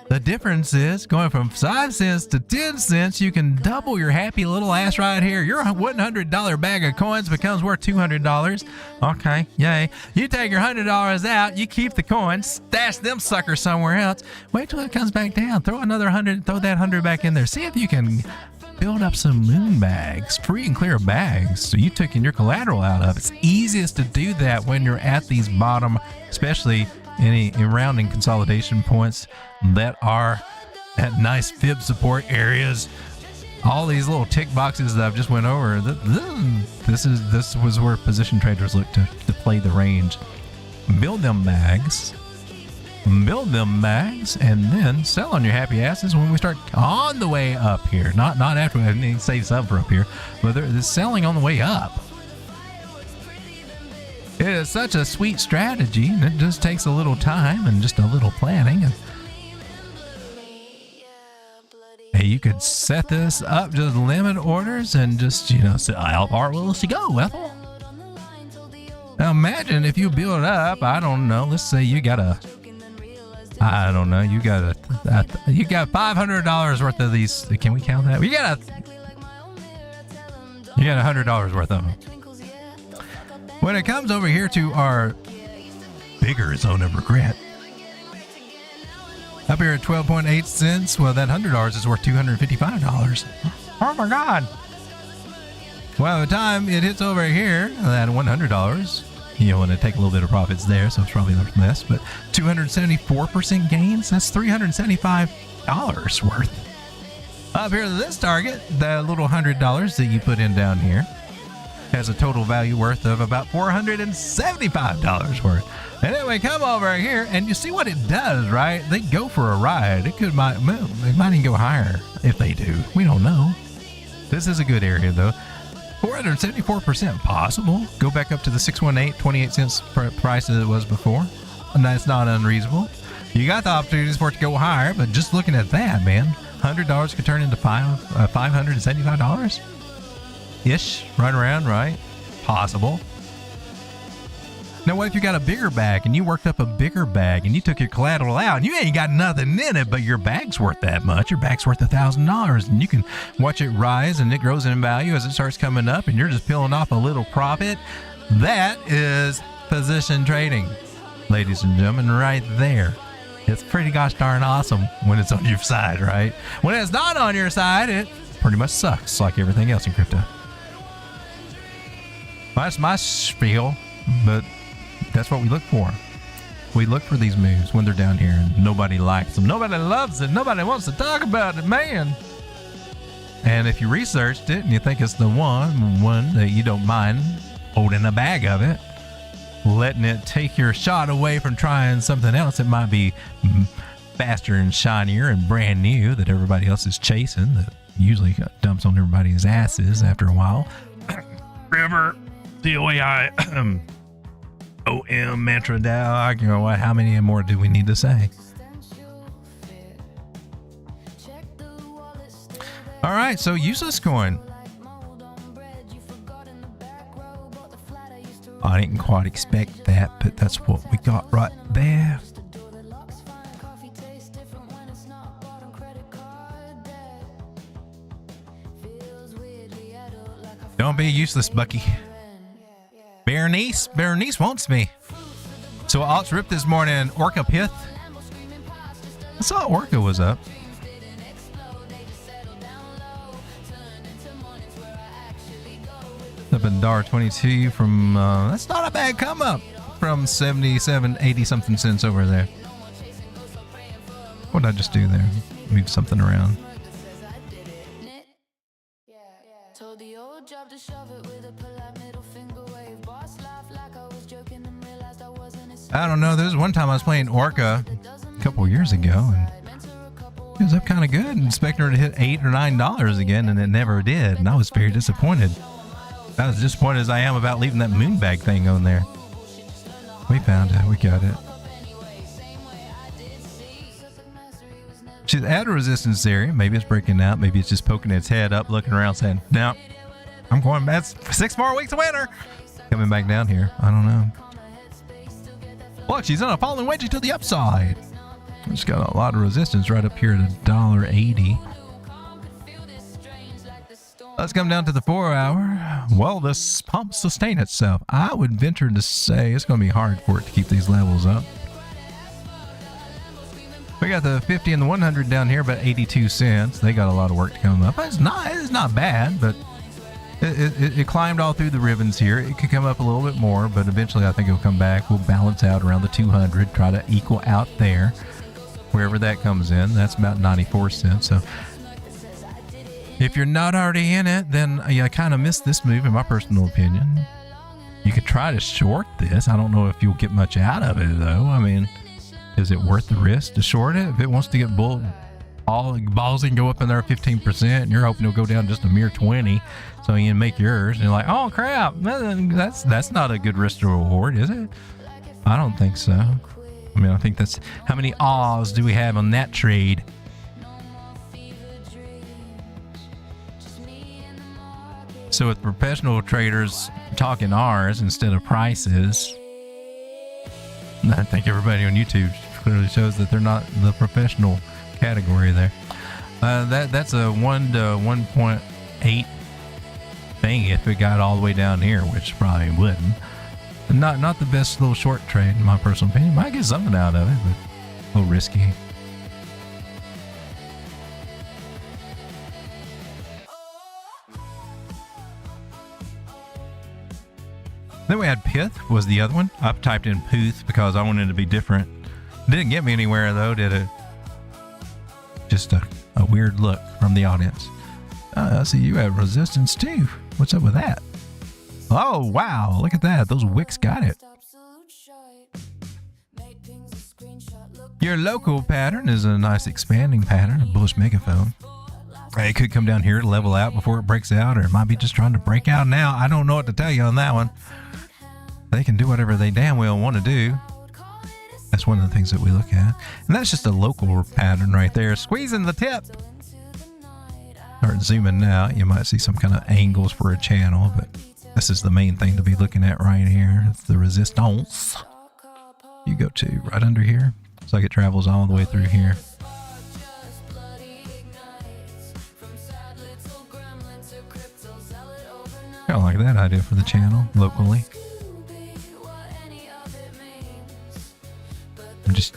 The difference is going from 5 cents to 10 cents, you can double your happy little ass right here. Your $100 bag of coins becomes worth $200. Okay, yay. You take your $100 out, you keep the coins, stash them suckers somewhere else. Wait till it comes back down. Throw another 100, throw that 100 back in there. See if you can build up some moon bags, free and clear bags. So you took your collateral out of. It's easiest to do that when you're at these bottom, especially any rounding consolidation points that are at nice fib support areas. All these little tick boxes that I've just went over, this was where position traders look to play the range. Build them bags, and then sell on your happy asses when we start on the way up here. Not after we need to save some for up here, but they're selling on the way up. It is such a sweet strategy, and it just takes a little time and just a little planning. And hey, you could set this up, just limit orders, and just, say, how far will she go, Ethel? Now imagine if you build up, I don't know, let's say you got $500 worth of these. Can we count that? You got $100 worth of them. When it comes over here to our bigger zone of regret, up here at 12.8 cents, well, that $100 is worth $255. Oh my God. Well, by the time it hits over here, that $100, you want to take a little bit of profits there, so it's probably not less, but 274% gains, that's $375 worth. Up here to this target, that little $100 that you put in down here has a total value worth of about $475 worth. And then we come over here and you see what it does, right? They go for a ride. It might even go higher if they do. We don't know. This is a good area though. 474% possible. Go back up to the 618, 28 cents price that it was before. And that's not unreasonable. You got the opportunities for it to go higher, but just looking at that, man, $100 could turn into $575 ish, right around, right? Possible. Now, what if you got a bigger bag and you worked up a bigger bag and you took your collateral out and you ain't got nothing in it, but your bag's worth that much? Your bag's worth $1,000 and you can watch it rise and it grows in value as it starts coming up and you're just peeling off a little profit. That is position trading, ladies and gentlemen, right there. It's pretty gosh darn awesome when it's on your side, right? When it's not on your side, it pretty much sucks like everything else in crypto. That's my spiel, but that's what we look for. We look for these moves when they're down here and nobody likes them. Nobody loves it. Nobody wants to talk about it, man. And if you researched it and you think it's the one that you don't mind holding a bag of it, letting it take your shot away from trying something else that might be faster and shinier and brand new that everybody else is chasing, that usually dumps on everybody's asses after a while. River, DOAI, OM, mantra DAO, you know what? How many more do we need to say? All right, so useless coin. I didn't quite expect that, but that's what we got right there. Don't be useless, Bucky. Berenice wants me. So alts ripped this morning. Orca Pithe. I saw Orca was up. Up in $1.22 from, that's not a bad come up from 77, 80 something cents over there. What did I just do there? Move something around. I don't know. There was one time I was playing Orca a couple years ago and it was up kind of good and expecting her to hit $8 or $9 again, and it never did. And I was very disappointed. I was disappointed as I am about leaving that moon bag thing on there. We found it. We got it. She's at a resistance area. Maybe it's breaking out. Maybe it's just poking its head up, looking around saying, no, I'm going back 6 more weeks of winter. Coming back down here. I don't know. Look, she's on a falling wedgie to the upside. It's got a lot of resistance right up here at $1.80. Let's come down to the 4 hour. Well, this pump sustain itself. I would venture to say it's going to be hard for it to keep these levels up. We got the 50 and the 100 down here, about 82 cents. They got a lot of work to come up. It's not bad, but it climbed all through the ribbons here. It could come up a little bit more, but eventually I think it'll come back. We'll balance out around the 200, try to equal out there. Wherever that comes in, that's about 94 cents. So if you're not already in it, then you kind of missed this move, in my personal opinion. You could try to short this. I don't know if you'll get much out of it, though. I mean, is it worth the risk to short it? If it wants to get ballsy and go up in there 15%, and you're hoping it'll go down just a mere 20, so you can make yours, and you're like, oh crap, that's not a good risk to reward, is it? I don't think so. I mean, I think that's, how many awes do we have on that trade? So with professional traders talking R's instead of prices, I think everybody on YouTube clearly shows that they're not the professional category there. That's a 1 to 1.8 thing if it got all the way down here, which probably wouldn't. Not the best little short trade, in my personal opinion. Might get something out of it, but a little risky. Then we had Pithe was the other one. I typed in Pithe because I wanted it to be different. Didn't get me anywhere though, did it? Just a weird look from the audience. I see you have resistance too. What's up with that? Oh wow, look at that. Those wicks got it. Your local pattern is a nice expanding pattern, a bullish megaphone. It could come down here to level out before it breaks out, or it might be just trying to break out now. I don't know what to tell you on that one. They can do whatever they damn well want to do. That's one of the things that we look at. And that's just a local pattern right there. Squeezing the tip. Start zooming out. You might see some kind of angles for a channel, but This is the main thing to be looking at right here. It's the resistance. You go to right under here. It's like it travels all the way through here. Kind of like that idea for the channel locally. I'm just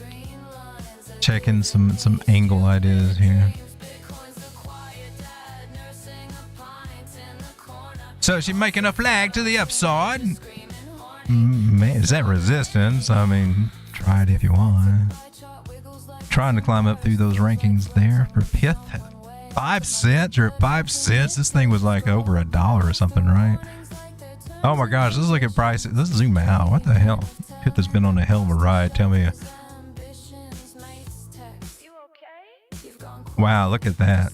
checking some angle ideas here. So she's making a flag to the upside. Man, is that resistance? I mean, try it if you want. Trying to climb up through those rankings there for Pithe. 5 cents or 5 cents. This thing was like over $1 or something, right? Oh my gosh, let's look at prices. Let's zoom out. What the hell? Pithe has been on a hell of a ride. Tell me. Wow, look at that.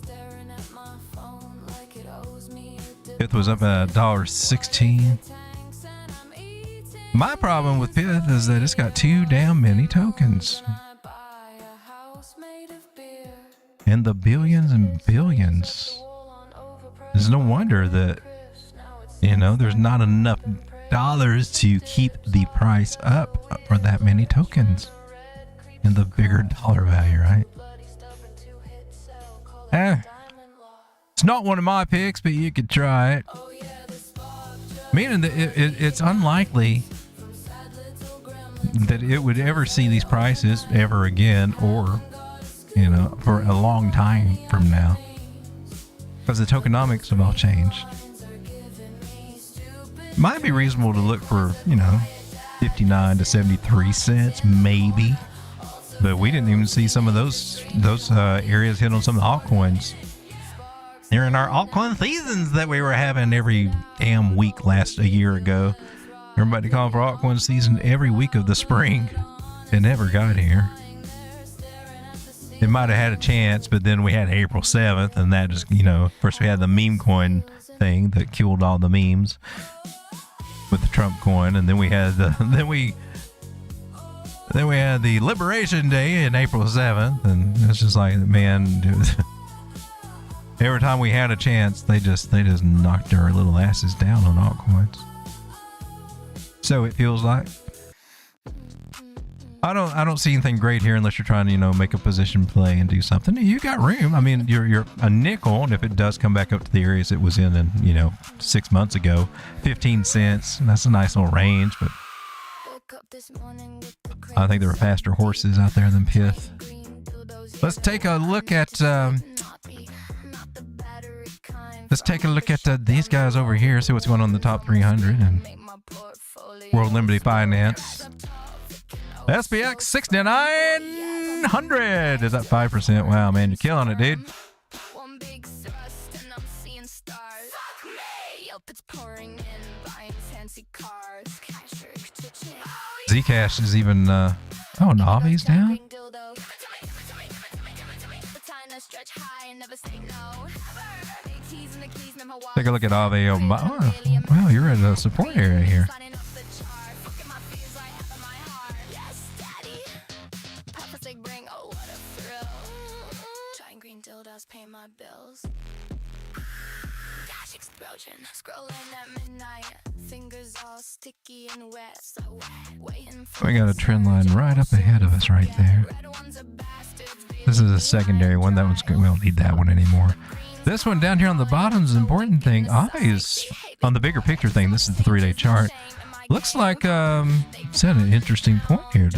Pithe was up at $1.16. My problem with Pithe is that it's got too damn many tokens. And the billions and billions. There's no wonder that, you know, there's not enough dollars to keep the price up for that many tokens. And the bigger dollar value, right? It's not one of my picks, but you could try it. Meaning that it's unlikely that it would ever see these prices ever again, or, you know, for a long time from now, because the tokenomics have all changed. Might be reasonable to look for, you know, 59 to 73 cents, maybe. But we didn't even see some of those areas hit on some of the altcoins. During our altcoin seasons that we were having every damn week a year ago. Everybody calling for altcoin season every week of the spring. It never got here. It might have had a chance, but then we had April 7th, and that just, you know, first we had the meme coin thing that killed all the memes with the Trump coin, and then we had then we had the Liberation Day in April 7th, and it's just like, man, dude, every time we had a chance, they just knocked our little asses down on altcoins. So it feels like. I don't see anything great here unless you're trying to, you know, make a position play and do something. You got room. I mean, you're a nickel, and if it does come back up to the areas it was in, you know, 6 months ago, 15 cents. That's a nice little range, but I think there are faster horses out there than Pithe. Let's take a look at these guys over here. See what's going on in the top 300 and World Limited Finance. SPX 6900 is at 5%. Wow, man, you're killing it, dude. Zcash is even oh, Navi's down. Take a look at Aave. Oh, wow, you're in the support area here. Pay my bills. Dash explosion, scrolling at midnight. Fingers all sticky and wet, so waiting for. We got a trend line right up ahead of us right there. This is a secondary one. That one's good. We don't need that one anymore. This one down here on the bottom is an important thing. Is on the bigger picture thing. This is the 3-day chart. Looks like it's at an interesting point here.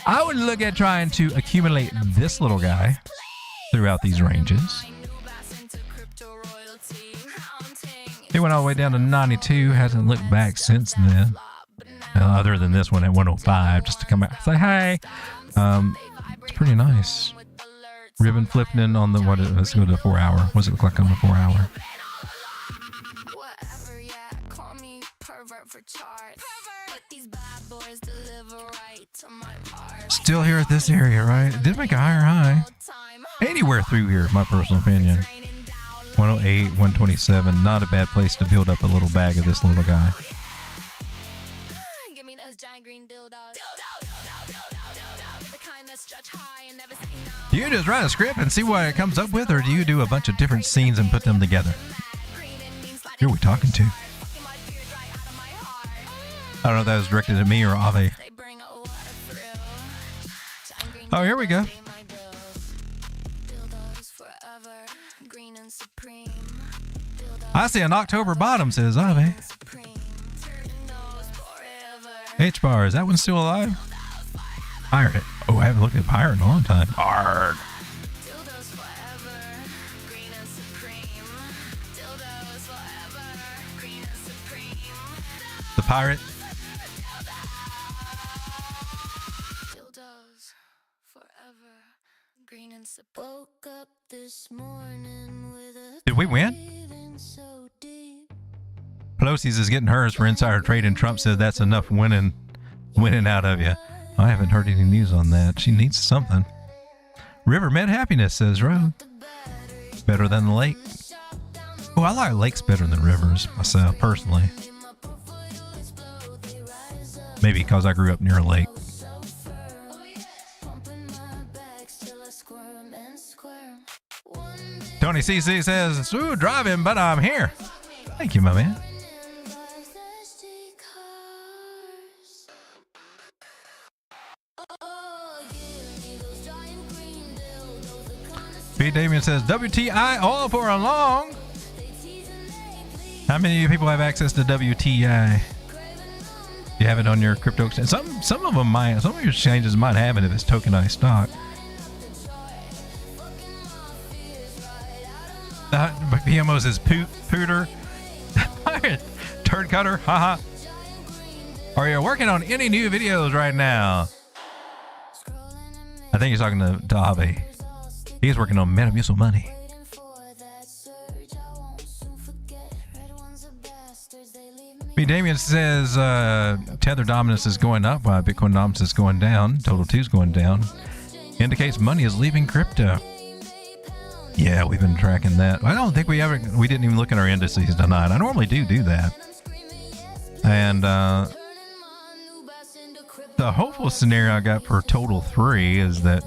I would look at trying to accumulate this little guy throughout these ranges. He went all the way down to 92, hasn't looked back since then, other than this one at 105, just to come back and say, hey. It's pretty nice. Ribbon flipping in on the, let's go to the 4 hour. What does it look like on the 4 hour? Still here at this area, right? It did make a higher high. Anywhere through here, my personal opinion. 108, 127, not a bad place to build up a little bag of this little guy. Do you just write a script and see what it comes up with, or do you do a bunch of different scenes and put them together? Who are we talking to? don't know if that was directed at me or Ave. Oh, here we go. I see an October bottom, says Ave. H-bar, is that one still alive? Pirate. Oh, I haven't looked at pirate in a long time. Hard. The pirate. Did we win? Pelosi's is getting hers for insider trading. Trump said that's enough winning out of you. I haven't heard any news on that. She needs something. River met happiness, says Road. Better than the lake. Oh, I like lakes better than rivers myself, personally. Maybe because I grew up near a lake. Tony CC says, ooh, driving, but I'm here. Thank you, my man. P. Damien says, WTI all for a long. How many of you people have access to WTI? You have it on your crypto exchange. Some of them might. Some of your exchanges might have it if it's tokenized stock. PMO says pooter. Turd cutter. Haha. Are you working on any new videos right now? I think he's talking to Ave. He's working on Metamucil money. B. Damien says Tether dominance is going up while Bitcoin dominance is going down. Total 2 is going down. Indicates money is leaving crypto. Yeah, we've been tracking that. I don't think we didn't even look at our indices tonight. I normally do that. And the hopeful scenario I got for total 3 is that,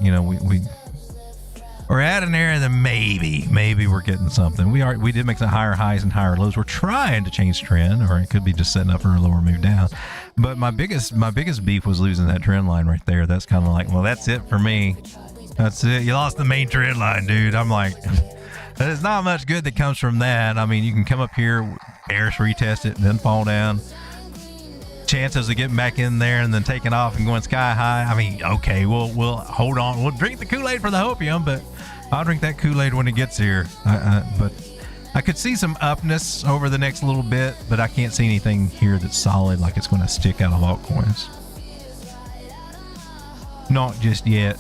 we're at an area that maybe we're getting something. We did make some higher highs and higher lows. We're trying to change trend, or it could be just setting up for a lower move down. But my biggest beef was losing that trend line right there. That's kind of like, well, that's it for me. That's it. You lost the main trend line, dude. I'm like, there's not much good that comes from that. I mean, you can come up here, bearish retest it, and then fall down. Chances of getting back in there and then taking off and going sky high. I mean, okay, we'll hold on. We'll drink the Kool-Aid for the hopium, but I'll drink that Kool-Aid when it gets here. But I could see some upness over the next little bit, but I can't see anything here that's solid, like it's going to stick out of altcoins. Not just yet.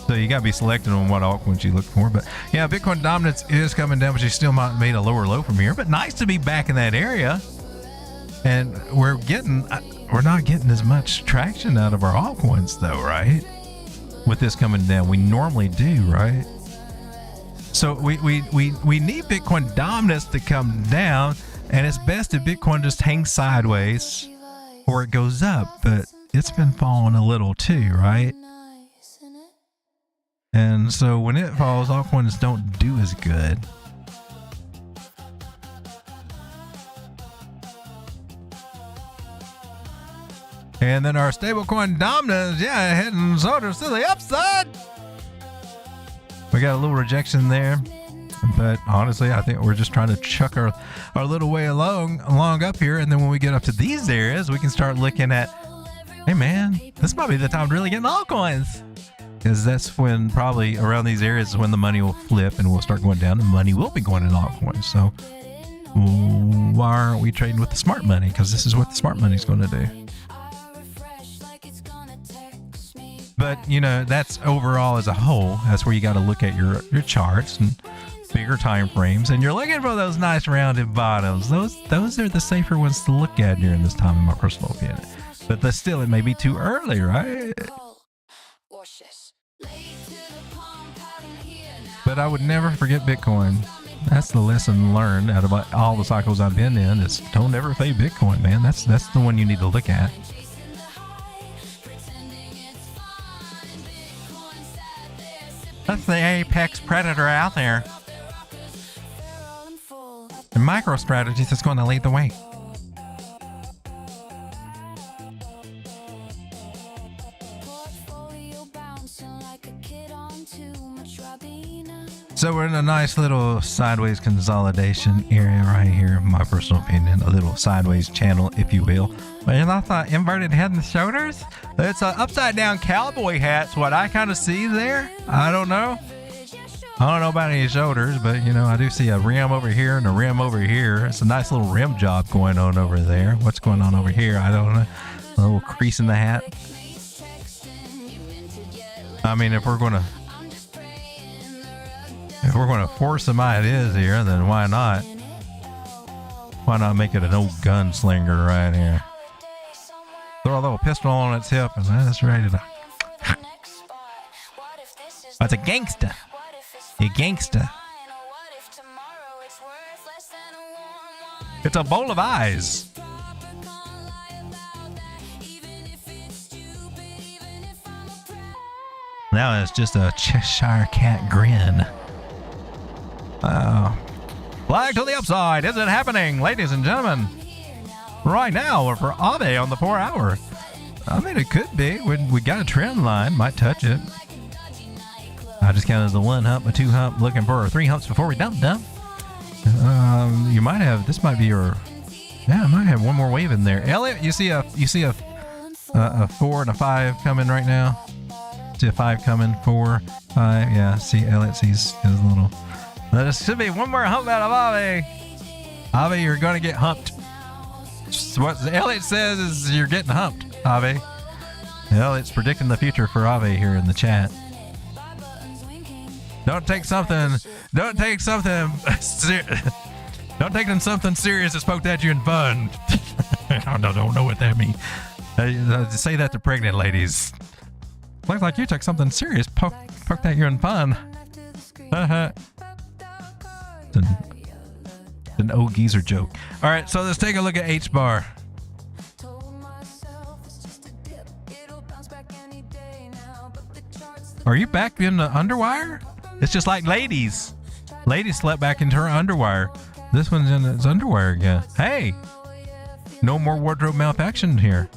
So you got to be selecting on what altcoins you look for. But yeah, Bitcoin dominance is coming down, but you still might have made a lower low from here. But nice to be back in that area. And we're not getting as much traction out of our altcoins though, right? With this coming down, we normally do, right? So we need Bitcoin dominance to come down, and it's best if Bitcoin just hangs sideways or it goes up, but it's been falling a little too, right? And so when it falls, altcoins don't do as good. And then our stablecoin dominance, yeah, heading sort of to the upside. We got a little rejection there, but honestly, I think we're just trying to chuck our little way along up here. And then when we get up to these areas, we can start looking at, hey man, this might be the time to really get in altcoins. Because that's when probably around these areas is when the money will flip and we'll start going down. The money will be going in altcoins. So why aren't we trading with the smart money? Because this is what the smart money is going to do. But, that's overall as a whole. That's where you got to look at your charts and bigger time frames. And you're looking for those nice rounded bottoms. Those are the safer ones to look at during this time, in my personal opinion. But still, it may be too early, right? But I would never forget Bitcoin. That's the lesson learned out of all the cycles I've been in, is don't ever fade Bitcoin, man. That's the one you need to look at. That's the apex predator out there. And MicroStrategy is going to lead the way. So we're in a nice little sideways consolidation area right here, in my personal opinion, a little sideways channel, if you will. And I thought inverted head and shoulders? It's an upside down cowboy hat's what I kind of see there. I don't know. I don't know about any shoulders, but you know, I do see a rim over here and a rim over here. It's a nice little rim job going on over there. What's going on over here? I don't know. A little crease in the hat. I mean, if we're gonna force some ideas here, then why not? Why not make it an old gunslinger right here? Throw a little pistol on its hip and that's ready to. That's a gangster. You gangster. It's a bowl of eyes. Now it's just a Cheshire cat grin. Flag to the upside. Is it happening, ladies and gentlemen? Right now, for Abe on the 4 hour. I mean, it could be. We got a trend line. Might touch it. I just counted the 1 hump, a 2 hump, looking for 3 humps before we dump. You might have. This might be your. Yeah, I might have one more wave in there. Elliot, you see a 4 and a 5 coming right now. See a 5 coming, 4, 5. Yeah, see Elliot sees his little. There should be one more hump out of Abe. Abe, you're going to get humped. What Elliot says is you're getting humped, Abe. Elliot's predicting the future for Abe here in the chat. Don't take something serious that's poked at you in fun. I don't know what that means. Say that to pregnant ladies. Looks like you took something serious poked at you in fun. An old geezer joke. All right, so let's take a look at H bar. Are you back in the underwire? It's just like ladies. Lady slept back into her underwire. This one's in its underwire again. Hey, no more wardrobe malfunction here.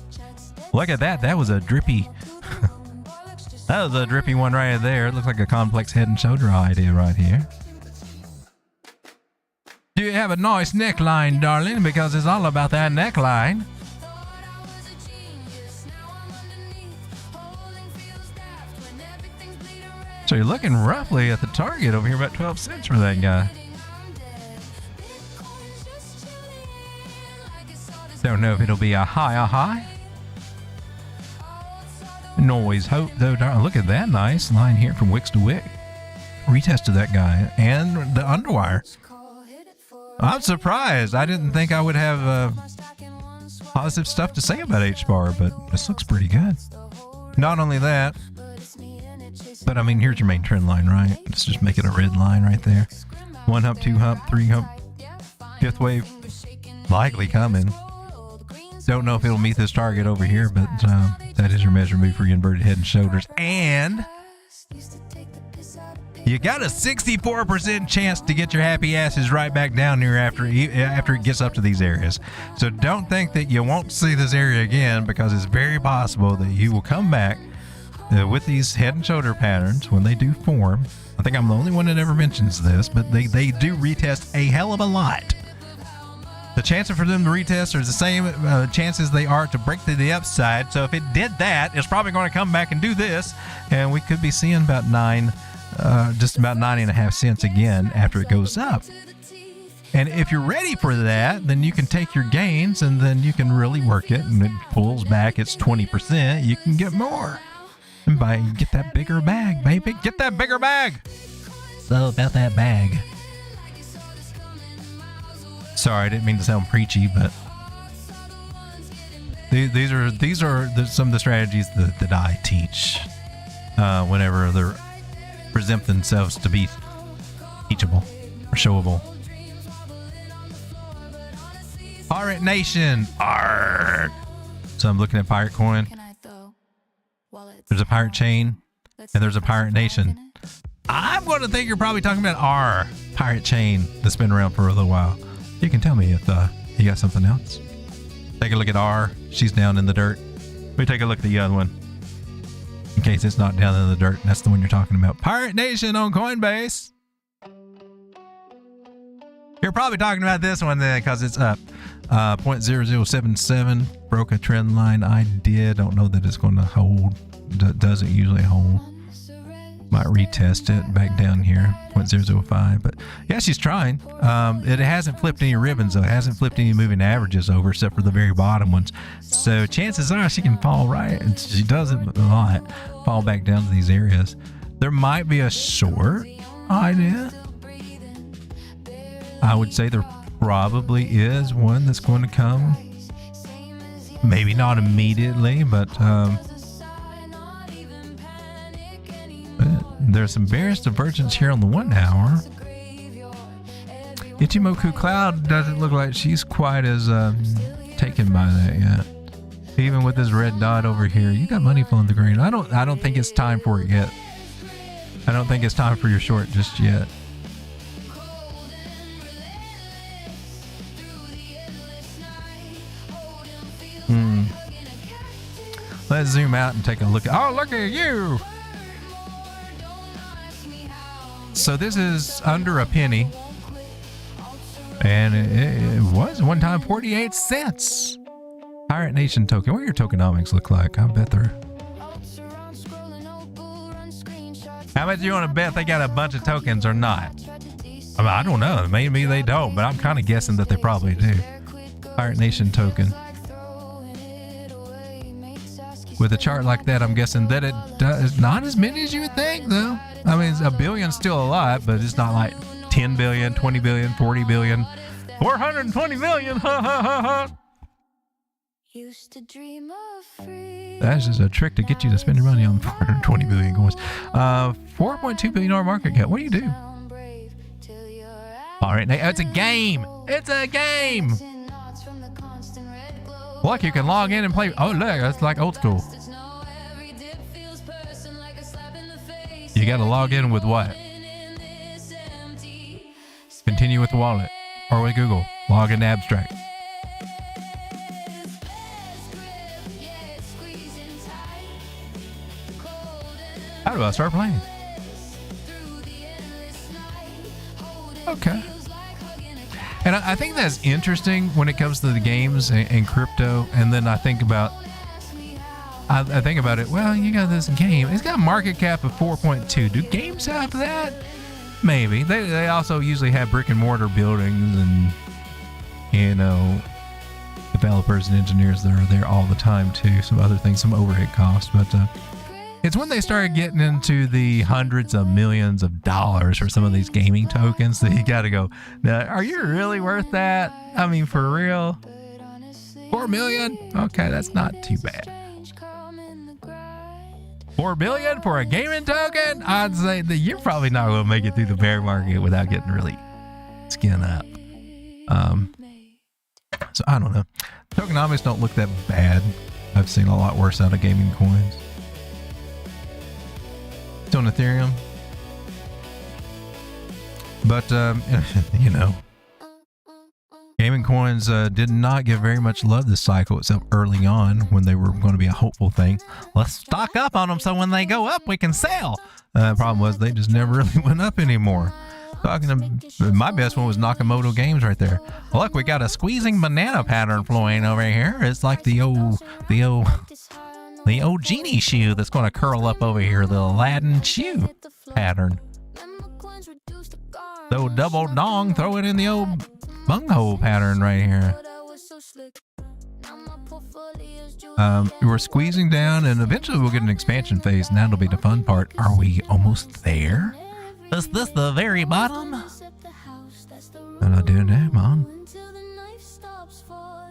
Look at that. That was a drippy. That was a drippy one right there. It looks like a complex head and shoulder idea right here. Do you have a nice neckline, darling? Because it's all about that neckline. So you're looking roughly at the target over here, about 12 cents for that guy. Don't know if it'll be a high. No always hope though, darling. Look at that nice line here from wicks to wick. Retested that guy and the underwire. I'm surprised. I didn't think I would have positive stuff to say about H-bar, but this looks pretty good. Not only that, but I mean, here's your main trend line, right? Let's just make it a red line right there. 1 hump, 2 hump, 3 hump, 5th wave, likely coming. Don't know if it'll meet this target over here, but that is your measure move for your inverted head and shoulders. And you got a 64% chance to get your happy asses right back down here after it gets up to these areas. So don't think that you won't see this area again, because it's very possible that you will come back with these head and shoulder patterns when they do form. I think I'm the only one that ever mentions this, but they do retest a hell of a lot. The chances for them to retest are the same chances they are to break to the upside. So if it did that, it's probably going to come back and do this, and we could be seeing about just about 9.5 cents again after it goes up. And if you're ready for that, then you can take your gains and then you can really work it, and it pulls back. It's 20%. You can get more. And get that bigger bag, baby. Get that bigger bag. So about that bag. Sorry, I didn't mean to sound preachy, but these are some of the strategies that I teach whenever they present themselves to be teachable or showable. Pirate Nation, arg! So I'm looking at Pirate Coin. There's a Pirate Chain, and there's a Pirate Nation. I'm going to think you're probably talking about our Pirate Chain that's been around for a little while. You can tell me if you got something else. Take a look at R. She's down in the dirt. Let me take a look at the other one, in case it's not down in the dirt. That's the one you're talking about. Pirate Nation on Coinbase. You're probably talking about this one then because it's up 0.0077. Broke a trend line. I did. Don't know that it's going to hold. Doesn't usually hold. Might retest it back down here, 0.005. But yeah, she's trying. It hasn't flipped any ribbons though. It hasn't flipped any moving averages over except for the very bottom ones. So chances are she can fall right. And she doesn't a lot. Fall back down to these areas. There might be a short idea. I would say there probably is one that's going to come. Maybe not immediately, but there's some bearish divergence here on the 1 hour. Ichimoku Cloud doesn't look like she's quite as taken by that yet. Even with this red dot over here, you got money flowing the green. I don't think it's time for it yet. I don't think it's time for your short just yet. Let's zoom out and take a look. Oh, look at you! So this is under a penny. And it was one time 48 cents. Pirate Nation token. What do your tokenomics look like? I bet they're... How much do you want to bet they got a bunch of tokens or not? I mean, I don't know. Maybe they don't, but I'm kind of guessing that they probably do. Pirate Nation token. With a chart like that, I'm guessing that it does not as many as you would think, though. I mean, a billion's still a lot, but it's not like 10 billion, 20 billion, 40 billion, 420 million. Ha ha ha ha. That's just a trick to get you to spend your money on 420 billion coins. $4.2 billion market cap. What do you do? All right, it's a game. It's a game. Look, you can log in and play. Oh, look, that's like old school. You got to log in with what? Continue with the wallet or with Google. Log in to abstract. How do I start playing? Okay. And I think that's interesting when it comes to the games and crypto. And then I think about it. Well, you got this game. It's got a market cap of 4.2. Do games have that? Maybe. They also usually have brick and mortar buildings and, you know, developers and engineers that are there all the time too. Some other things, some overhead costs. But it's when they started getting into the hundreds of millions of dollars for some of these gaming tokens that you got to go, now, are you really worth that? I mean, for real? 4 million? Okay, that's not too bad. 4 billion for a gaming token? I'd say that you're probably not going to make it through the bear market without getting really skin up. So I don't know. Tokenomics don't look that bad. I've seen a lot worse out of gaming coins. It's on Ethereum. But, you know, gaming coins did not get very much love this cycle, except early on when they were going to be a hopeful thing. Let's stock up on them so when they go up, we can sell. The problem was they just never really went up anymore. Talking to my best one was Nakamoto Games right there. Look, we got a squeezing banana pattern flowing over here. It's like the old genie shoe that's going to curl up over here, the Aladdin shoe pattern. The old double dong, throw it in the old bunghole pattern right here. We're squeezing down, and eventually we'll get an expansion phase, and that'll be the fun part. Are we almost there? Is this the very bottom? What I do now, man?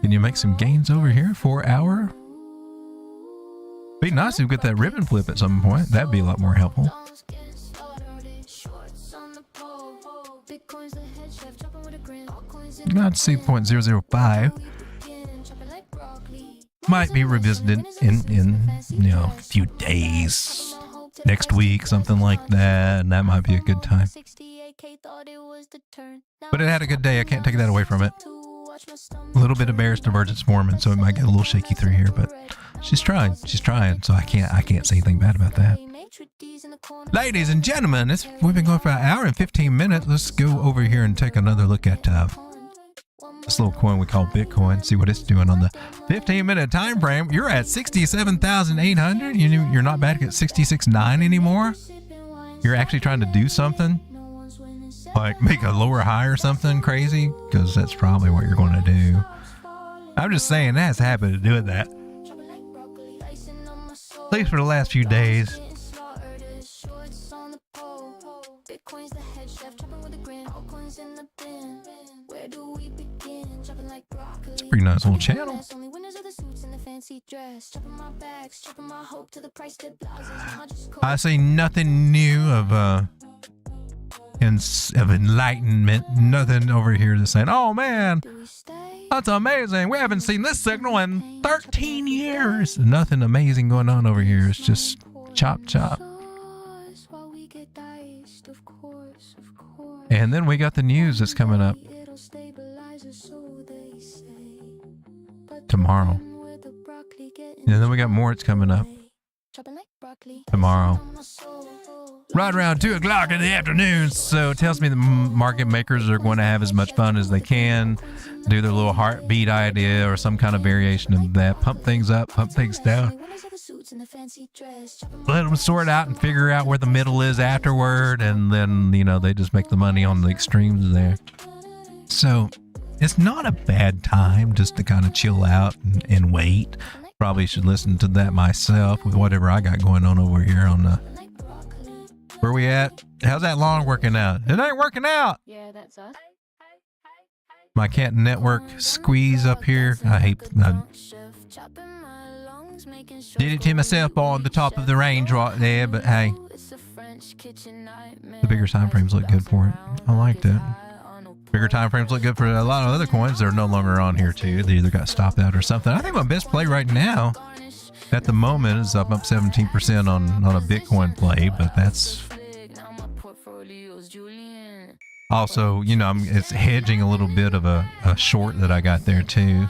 Can you make some gains over here? 4 hour? Be nice if we get that ribbon flip at some point. That'd be a lot more helpful. Not to see 0.005. Might be revisited in you know, a few days. Next week, something like that, and that might be a good time. But it had a good day. I can't take that away from it. A little bit of bearish divergence forming, so it might get a little shaky through here, but she's trying. She's trying, so I can't say anything bad about that. Ladies and gentlemen, we've been going for an hour and 15 minutes. Let's go over here and take another look at this little coin we call Bitcoin. See what it's doing on the 15-minute time frame. You're at 67,800. You're not back at 66.9 anymore. You're actually trying to do something, like make a lower high or something crazy, because that's probably what you're going to do. I'm just saying that's happy to do that. At least for the last few days. It's a pretty nice little channel. I see nothing new of enlightenment. Nothing over here to say, oh man, that's amazing. We haven't seen this signal in 13 years. Nothing amazing going on over here. It's just chop chop. And then we got the news that's coming up tomorrow. And then we got more that's coming up tomorrow. Right around 2 o'clock in the afternoon. So it tells me the market makers are going to have as much fun as they can. Do their little heartbeat idea or some kind of variation of that. Pump things up, pump things down. Let them sort out and figure out where the middle is afterward. And then, they just make the money on the extremes there. So it's not a bad time just to kind of chill out and wait. Probably should listen to that myself with whatever I got going on over here on the... Where we at? How's that long working out? It ain't working out. Yeah, that's us. My Canton Network squeeze up here. I did it to myself on the top of the range right there, but hey, the bigger time frames look good for it. I liked it. Bigger time frames look good for a lot of other coins. They're no longer on here too. They either got stopped out or something. I think my best play right now at the moment is up 17% on a Bitcoin play, but that's also, it's hedging a little bit of a short that I got there too.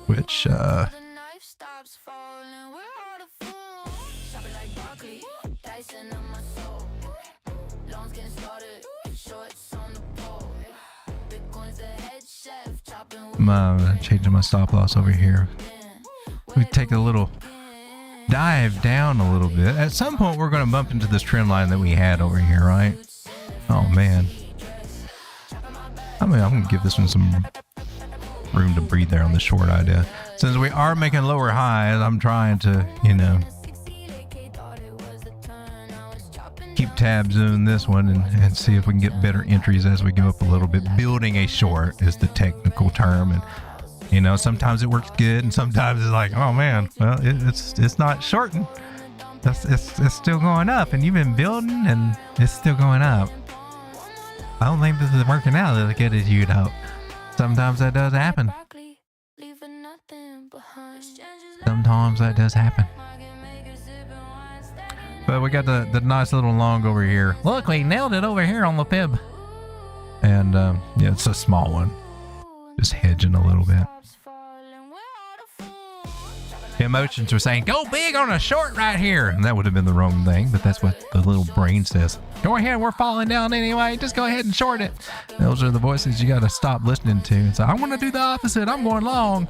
Which, I'm changing my stop loss over here. We take a little dive down a little bit. At some point, we're going to bump into this trend line that we had over here, right? Oh, man. I'm going to give this one some room to breathe there on the short idea. Since we are making lower highs, I'm trying to, keep tabs on this one and see if we can get better entries as we go up a little bit. Building a short is the technical term, and sometimes it works good, and sometimes it's like, oh man, well it's not shorting. It's still going up, and you've been building, and it's still going up. I don't think this is working out as good as you'd hope. Sometimes that does happen. Sometimes that does happen. But we got the nice little long over here. Look, we nailed it over here on the fib. And yeah, it's a small one. Just hedging a little bit. The emotions were saying, go big on a short right here. And that would have been the wrong thing, but that's what the little brain says. Go ahead, we're falling down anyway. Just go ahead and short it. Those are the voices you got to stop listening to. And say, I want to do the opposite. I'm going long.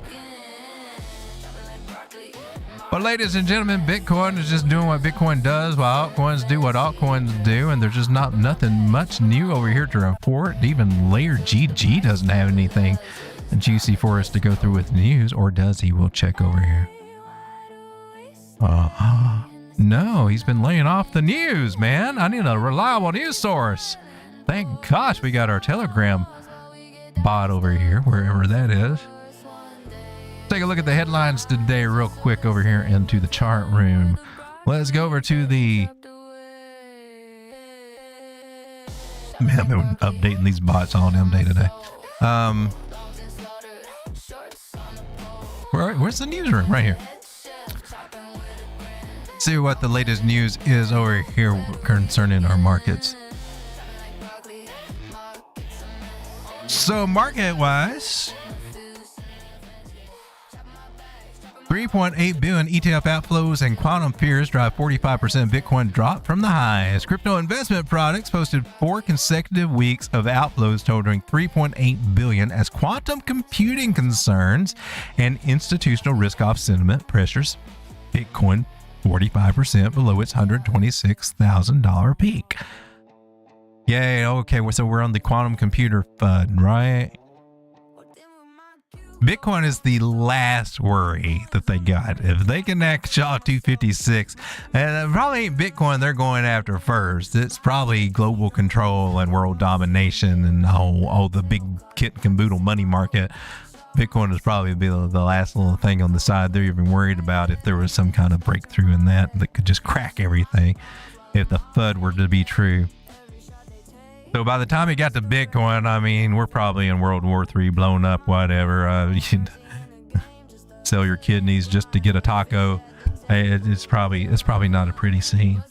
But ladies and gentlemen, Bitcoin is just doing what Bitcoin does while altcoins do what altcoins do. And there's just nothing much new over here to report. Even Layer GG doesn't have anything juicy for us to go through with news. Or does he? We'll check over here. No, he's been laying off the news, man. I need a reliable news source. Thank gosh we got our Telegram bot over here, wherever that is. Take a look at the headlines today real quick over here into the chart room. Let's go over to the... Man, I've been updating these bots all damn day today. Where's the newsroom? Right here. See what the latest news is over here concerning our markets. So market-wise... 3.8 billion ETF outflows and quantum fears drive 45% Bitcoin drop from the highs. Crypto investment products posted 4 consecutive weeks of outflows totaling 3.8 billion as quantum computing concerns and institutional risk-off sentiment pressures Bitcoin 45% below its $126,000 peak. Yay, okay, so we're on the quantum computer FUD, right? Bitcoin is the last worry that they got. If they can knock Shaw 256, and it probably ain't Bitcoin they're going after first. It's probably global control and world domination and all the big kit and caboodle money market. Bitcoin is probably be the last little thing on the side they're even worried about if there was some kind of breakthrough in that could just crack everything if the FUD were to be true. So by the time it got to Bitcoin, I mean, we're probably in World War III, blown up, whatever. You'd sell your kidneys just to get a taco. It's probably not a pretty scene.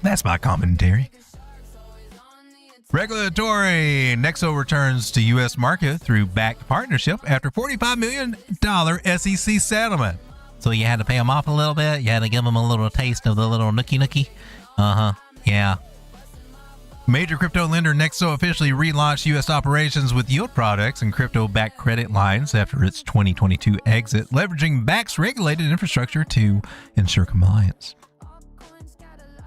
That's my commentary. Regulatory. Nexo returns to U.S. market through backed partnership after $45 million SEC settlement. So you had to pay them off a little bit? You had to give them a little taste of the little nookie? Uh-huh. Yeah. Major crypto lender Nexo officially relaunched U.S. operations with yield products and crypto-backed credit lines after its 2022 exit, leveraging Bakkt's regulated infrastructure to ensure compliance.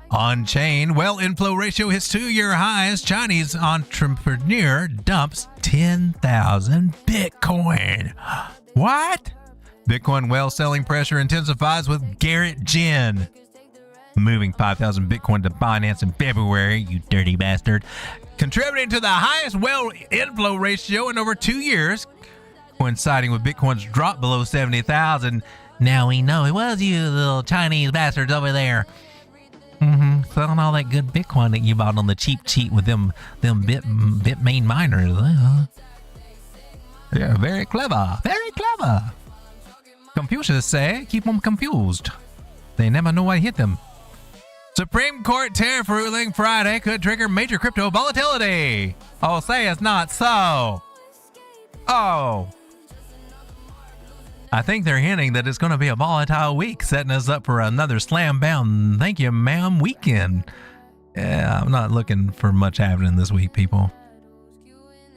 On-chain, inflow ratio hits 2-year highs. Chinese entrepreneur dumps 10,000 Bitcoin. What? Bitcoin selling pressure intensifies with Garrett Jin moving 5,000 Bitcoin to Binance in February, you dirty bastard, contributing to the highest inflow ratio in over 2 years, coinciding with Bitcoin's drop below 70,000. Now we know it was you little Chinese bastards over there. Selling all that good Bitcoin that you bought on the cheap with them Bitmain miners. Yeah, very clever. Very clever. Confucius say, keep them confused. They never know what hit them. Supreme Court tariff ruling Friday could trigger major crypto volatility. Oh, say it's not so. Oh. I think they're hinting that it's going to be a volatile week, setting us up for another slam-bound thank you, ma'am weekend. Yeah, I'm not looking for much happening this week, people.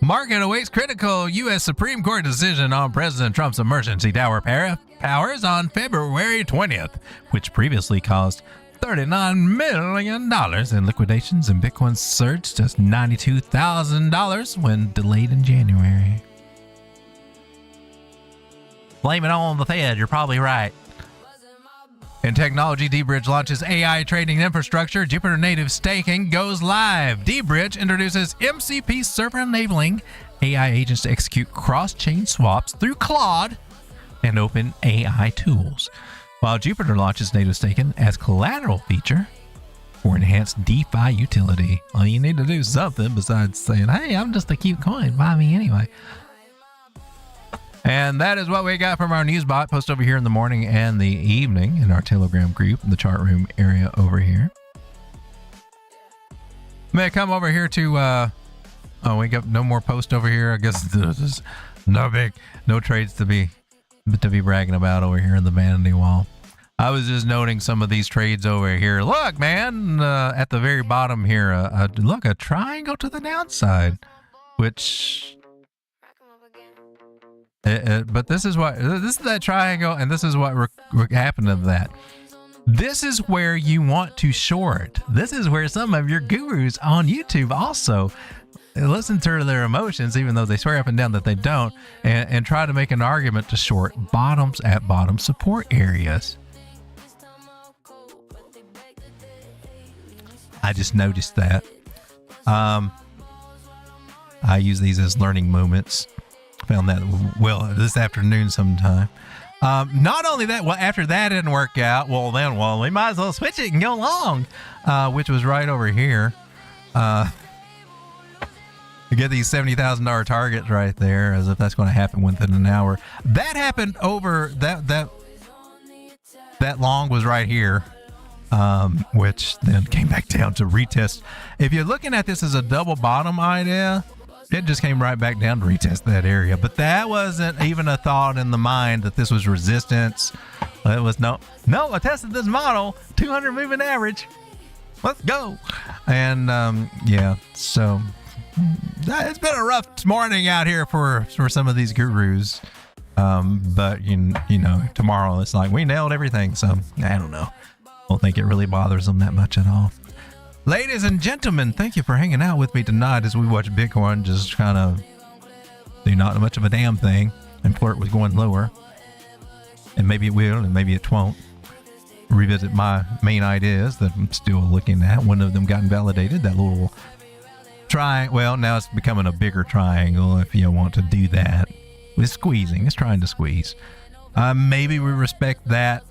Market awaits critical U.S. Supreme Court decision on President Trump's emergency powers on February 20th, which previously caused $39 million in liquidations, and Bitcoin surged just $92,000 when delayed in January. Blame it on the Fed, you're probably right. In technology, dBridge launches AI trading infrastructure. Jupiter native staking goes live. dBridge introduces MCP server enabling AI agents to execute cross-chain swaps through Claude and open AI tools, while Jupiter launches native staking as collateral feature for enhanced DeFi utility. Well, you need to do something besides saying, hey, I'm just a cute coin, buy me anyway. And that is what we got from our news bot. Post over here in the morning and the evening in our Telegram group in the chart room area over here. May I come over here to oh, we got no more post over here. I guess there's no trades to be bragging about over here in the vanity wall. I was just noting some of these trades over here. Look, man, at the very bottom here, look, a triangle to the downside, which but this is that triangle, and this is what happened to that. This is where you want to short. This is where some of your gurus on YouTube also listen to their emotions, even though they swear up and down that they don't, and try to make an argument to short bottoms at bottom support areas. I just noticed that. I use these as learning moments. Found that this afternoon sometime. Not only that, after that didn't work out, we might as well switch it and go long, which was right over here. You get these $70,000 targets right there, as if that's going to happen within an hour. That happened over that long was right here, which then came back down to retest. If you're looking at this as a double bottom idea, it just came right back down to retest that area. But that wasn't even a thought in the mind that this was resistance. It was no, I tested this model, 200 moving average. Let's go. And yeah, so it's been a rough morning out here for some of these gurus. But you know, tomorrow it's like we nailed everything. So I don't know. Don't think it really bothers them that much at all. Ladies and gentlemen, thank you for hanging out with me tonight as we watch Bitcoin just kind of do not much of a damn thing and flirt with going lower. And maybe it will, and maybe it won't. Revisit my main ideas that I'm still looking at. One of them got invalidated. That little well, now it's becoming a bigger triangle if you want to do that. It's squeezing. It's trying to squeeze. Maybe we respect that.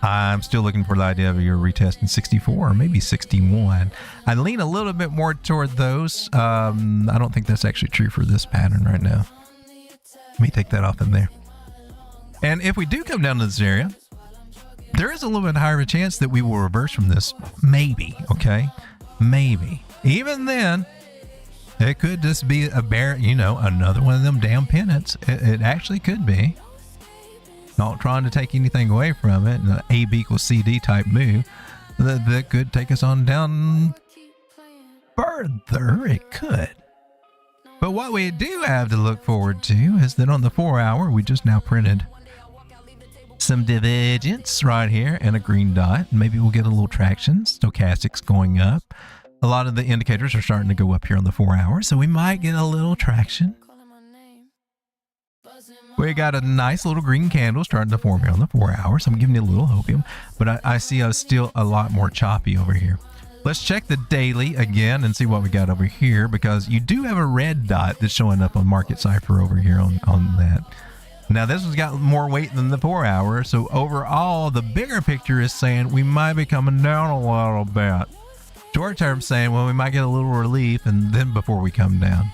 I'm still looking for the idea of your retesting 64 or maybe 61. I lean a little bit more toward those. I don't think that's actually true for this pattern right now. Let me take that off in there. And if we do come down to this area, there is a little bit higher of a chance that we will reverse from this. Maybe, okay? Maybe. Even then, it could just be a bear, another one of them damn pennants. It actually could be. Not trying to take anything away from it. An AB equals CD type move that could take us on down further. It could. But what we do have to look forward to is that on the 4 hour, we just now printed some divergence right here and a green dot. Maybe we'll get a little traction. Stochastics going up. A lot of the indicators are starting to go up here on the 4 hour, so we might get a little traction. We got a nice little green candle starting to form here on the 4 hour, so I'm giving you a little hopium, but I see us still a lot more choppy over here. Let's check the daily again and see what we got over here, because you do have a red dot that's showing up on Market Cipher over here on that. Now this one's got more weight than the 4 hour, so overall the bigger picture is saying we might be coming down a little bit. Short term saying, well, we might get a little relief and then before we come down.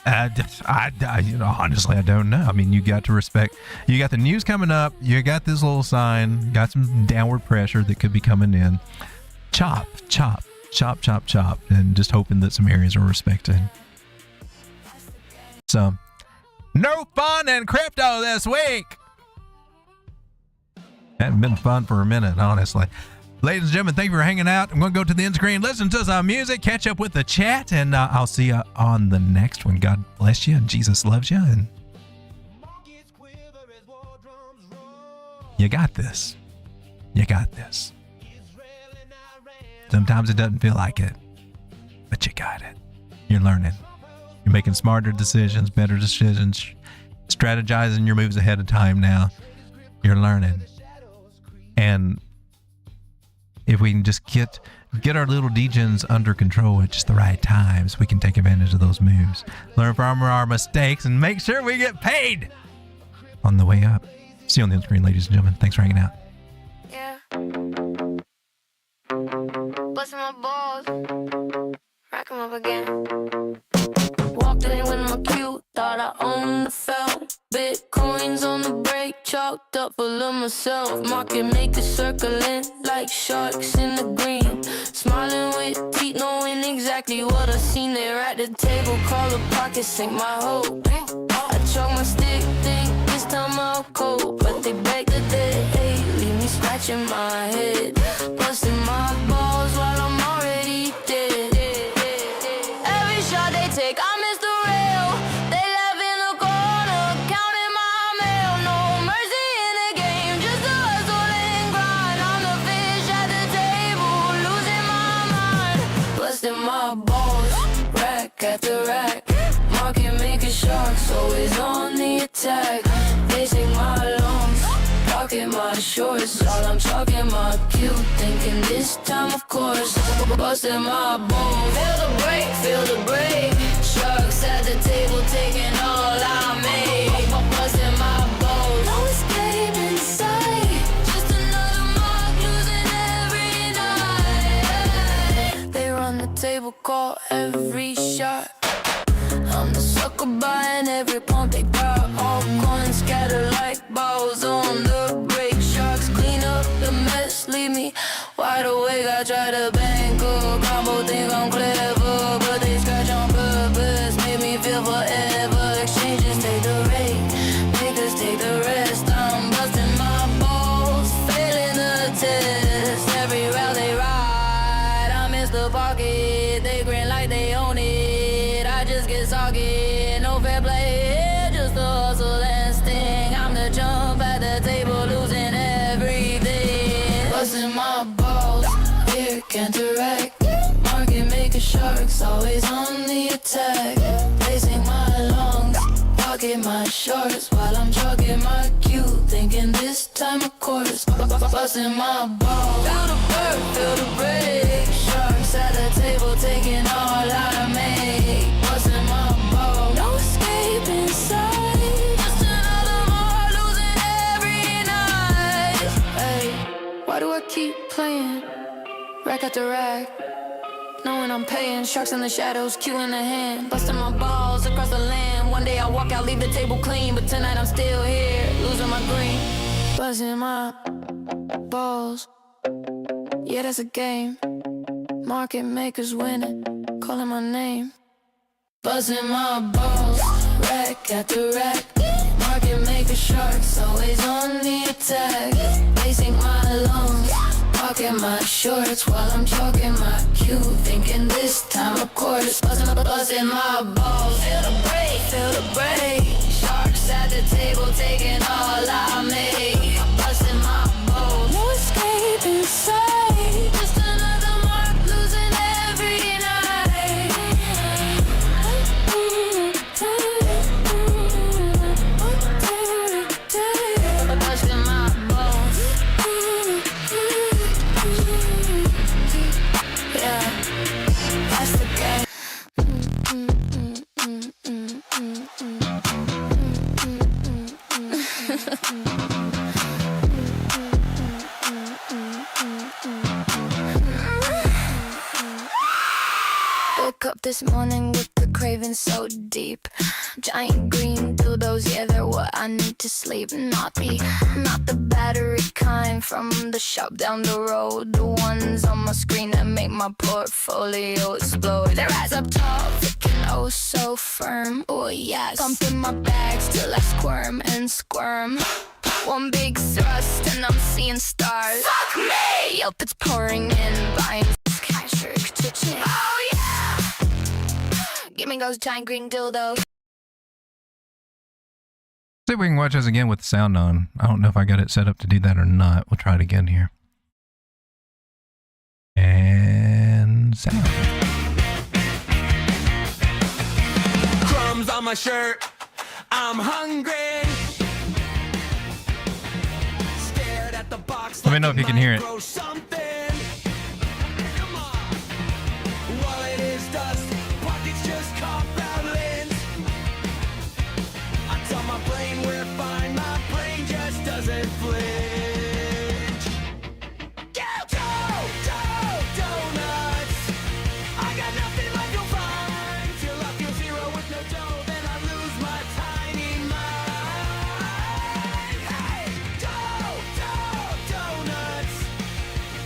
Honestly, I don't know. I mean, you got to respect. You got the news coming up. You got this little sign. Got some downward pressure that could be coming in. Chop, chop, chop, chop, chop, and just hoping that some areas are respected. So, no fun in crypto this week. Hadn't been fun for a minute, honestly. Ladies and gentlemen, thank you for hanging out. I'm going to go to the end screen, listen to some music, catch up with the chat, and I'll see you on the next one. God bless you, and Jesus loves you, and you got this. You got this. Sometimes it doesn't feel like it, but you got it. You're learning. You're making smarter decisions, better decisions, strategizing your moves ahead of time now. You're learning. And if we can just get our little degens under control at just the right times, we can take advantage of those moves. Learn from our mistakes and make sure we get paid on the way up. See you on the end screen, ladies and gentlemen. Thanks for hanging out. Yeah. Busting my balls. Rack 'em up again. Walked in with my cute, thought I owned the felt. Bitcoins on the break, chalked up full of myself. Market makers circling like sharks in the green. Smiling with teeth, knowing exactly what I seen there at the table. Call a pocket, sink my hope. I chalk my stick, think this time I'll cope. But they beg that they hate, leave me scratching my head. Busting my balls while I'm already dead. Every shot they take, I miss the rail. They laugh in the corner, counting my mail. No mercy in the game, just a hustle and grind. I'm the fish at the table, losing my mind. Busting my balls, rack after rack. Market making sharks, always on the attack. They sing my lungs, pocket my shorts. All I'm talking my cute, thinking this time of course. Busting my balls, feel the break, feel the break. Sharks at the table, taking all I made. Busting my balls, no escape in sight. Just another mark, losing every night. They run the table, call every shot. I'm the sucker buying every pump they got. All coins scatter like balls on the break. Sharks clean up the mess, leave me wide awake. I try to bank a combo, think I'm clever, but they scratch on purpose. just a pocket. They grin like they own it. I just get soggy. No fair play, just a hustle and sting. I'm the jump at the table, losing everything. Busting my balls, here can't direct. Market maker sharks, always on the attack. Placing my lungs, pocket my shorts while I'm jogging my cue. Thinking this time of course, busting my balls. Feel the bird, feel the break. Sharks at the table, taking all I make. Busting my balls, no escape inside. Just another more losing every night. Hey, why do I keep playing? Rack after rack, knowing I'm paying. Sharks in the shadows, cue in the hand. Busting my balls across the land. One day I walk out, leave the table clean, but tonight I'm still here, losing my green. Busting my balls, yeah, that's a game. Market makers winning, calling my name. Busting my balls, rack after rack. Market maker sharks, always on the attack. Placing my lungs, pocket my shorts while I'm chalking my cue. Thinking this time of course, busting my balls. Feel the break, feel the break. Sharks at the table, taking all I make. Busting my balls, no escape inside. Just another mark, losing every night. Busting my balls. Yeah, that's the game. Woke up this morning with the craving so deep. Giant green dildos, yeah, they're what I need to sleep. Not the battery kind from the shop down the road. The ones on my screen that make my portfolio explode. They rise up tall, freaking oh so firm. Oh yes, pumping my bags till I squirm and squirm. One big thrust and I'm seeing stars. Fuck me! Yelp, it's pouring in, buying cash to chick. Oh yeah! Give me those giant green dildos. See if we can watch this again with the sound on. I don't know if I got it set up to do that or not. We'll try it again here. And sound. Crumbs on my shirt, I'm hungry. Stared at the box. Let me know if you can hear it. Something. Come on. Wallet is dust, pockets just compound lint. I tell my brain we're fine, my brain just doesn't flinch. Donuts. I got nothing left, you'll find. Till I feel zero with no dough, then I lose my tiny mind. Hey, donuts.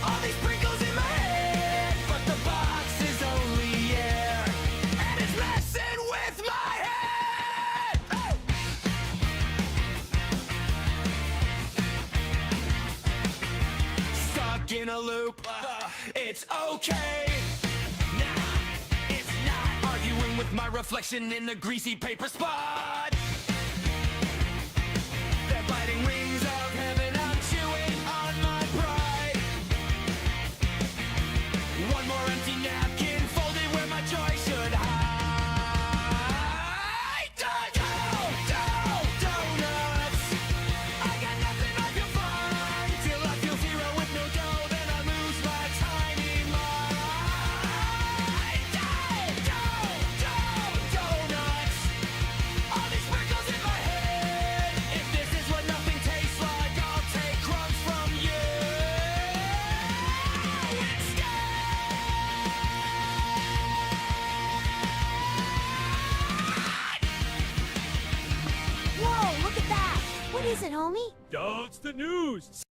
All these sprinkles in my head, but the box is only air, and it's messing with my head. Hey. Stuck in a loop, it's okay. Nah, it's not. Arguing with my reflection in the greasy paper spot. They're biting wings of heaven, I'm chewing on my pride. One more empty napkin folded where my joy should hide. Donuts. I got nothing I can find. Till I feel zero with no dough, then I lose my tiny mind. Donuts. All these sprinkles in my head. If this is what nothing tastes like, I'll take crumbs from you instead. Whoa, look at that. What is it, homie? That's the news.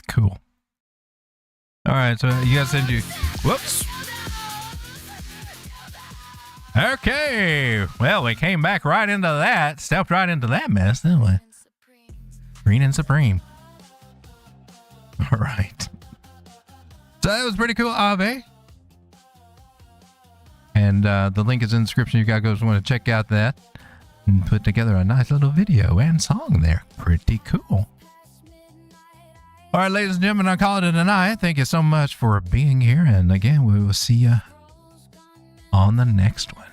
Cool. All right, so you guys said you. Whoops. Okay. Well, we came back right into that. Stepped right into that mess, didn't we? Green and Supreme. All right. So that was pretty cool, Ave. And the link is in the description. You guys want to check out that and put together a nice little video and song there. Pretty cool. All right, ladies and gentlemen, I'll call it a night. Thank you so much for being here. And again, we will see you on the next one.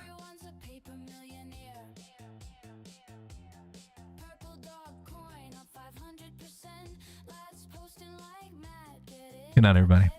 Good night, everybody.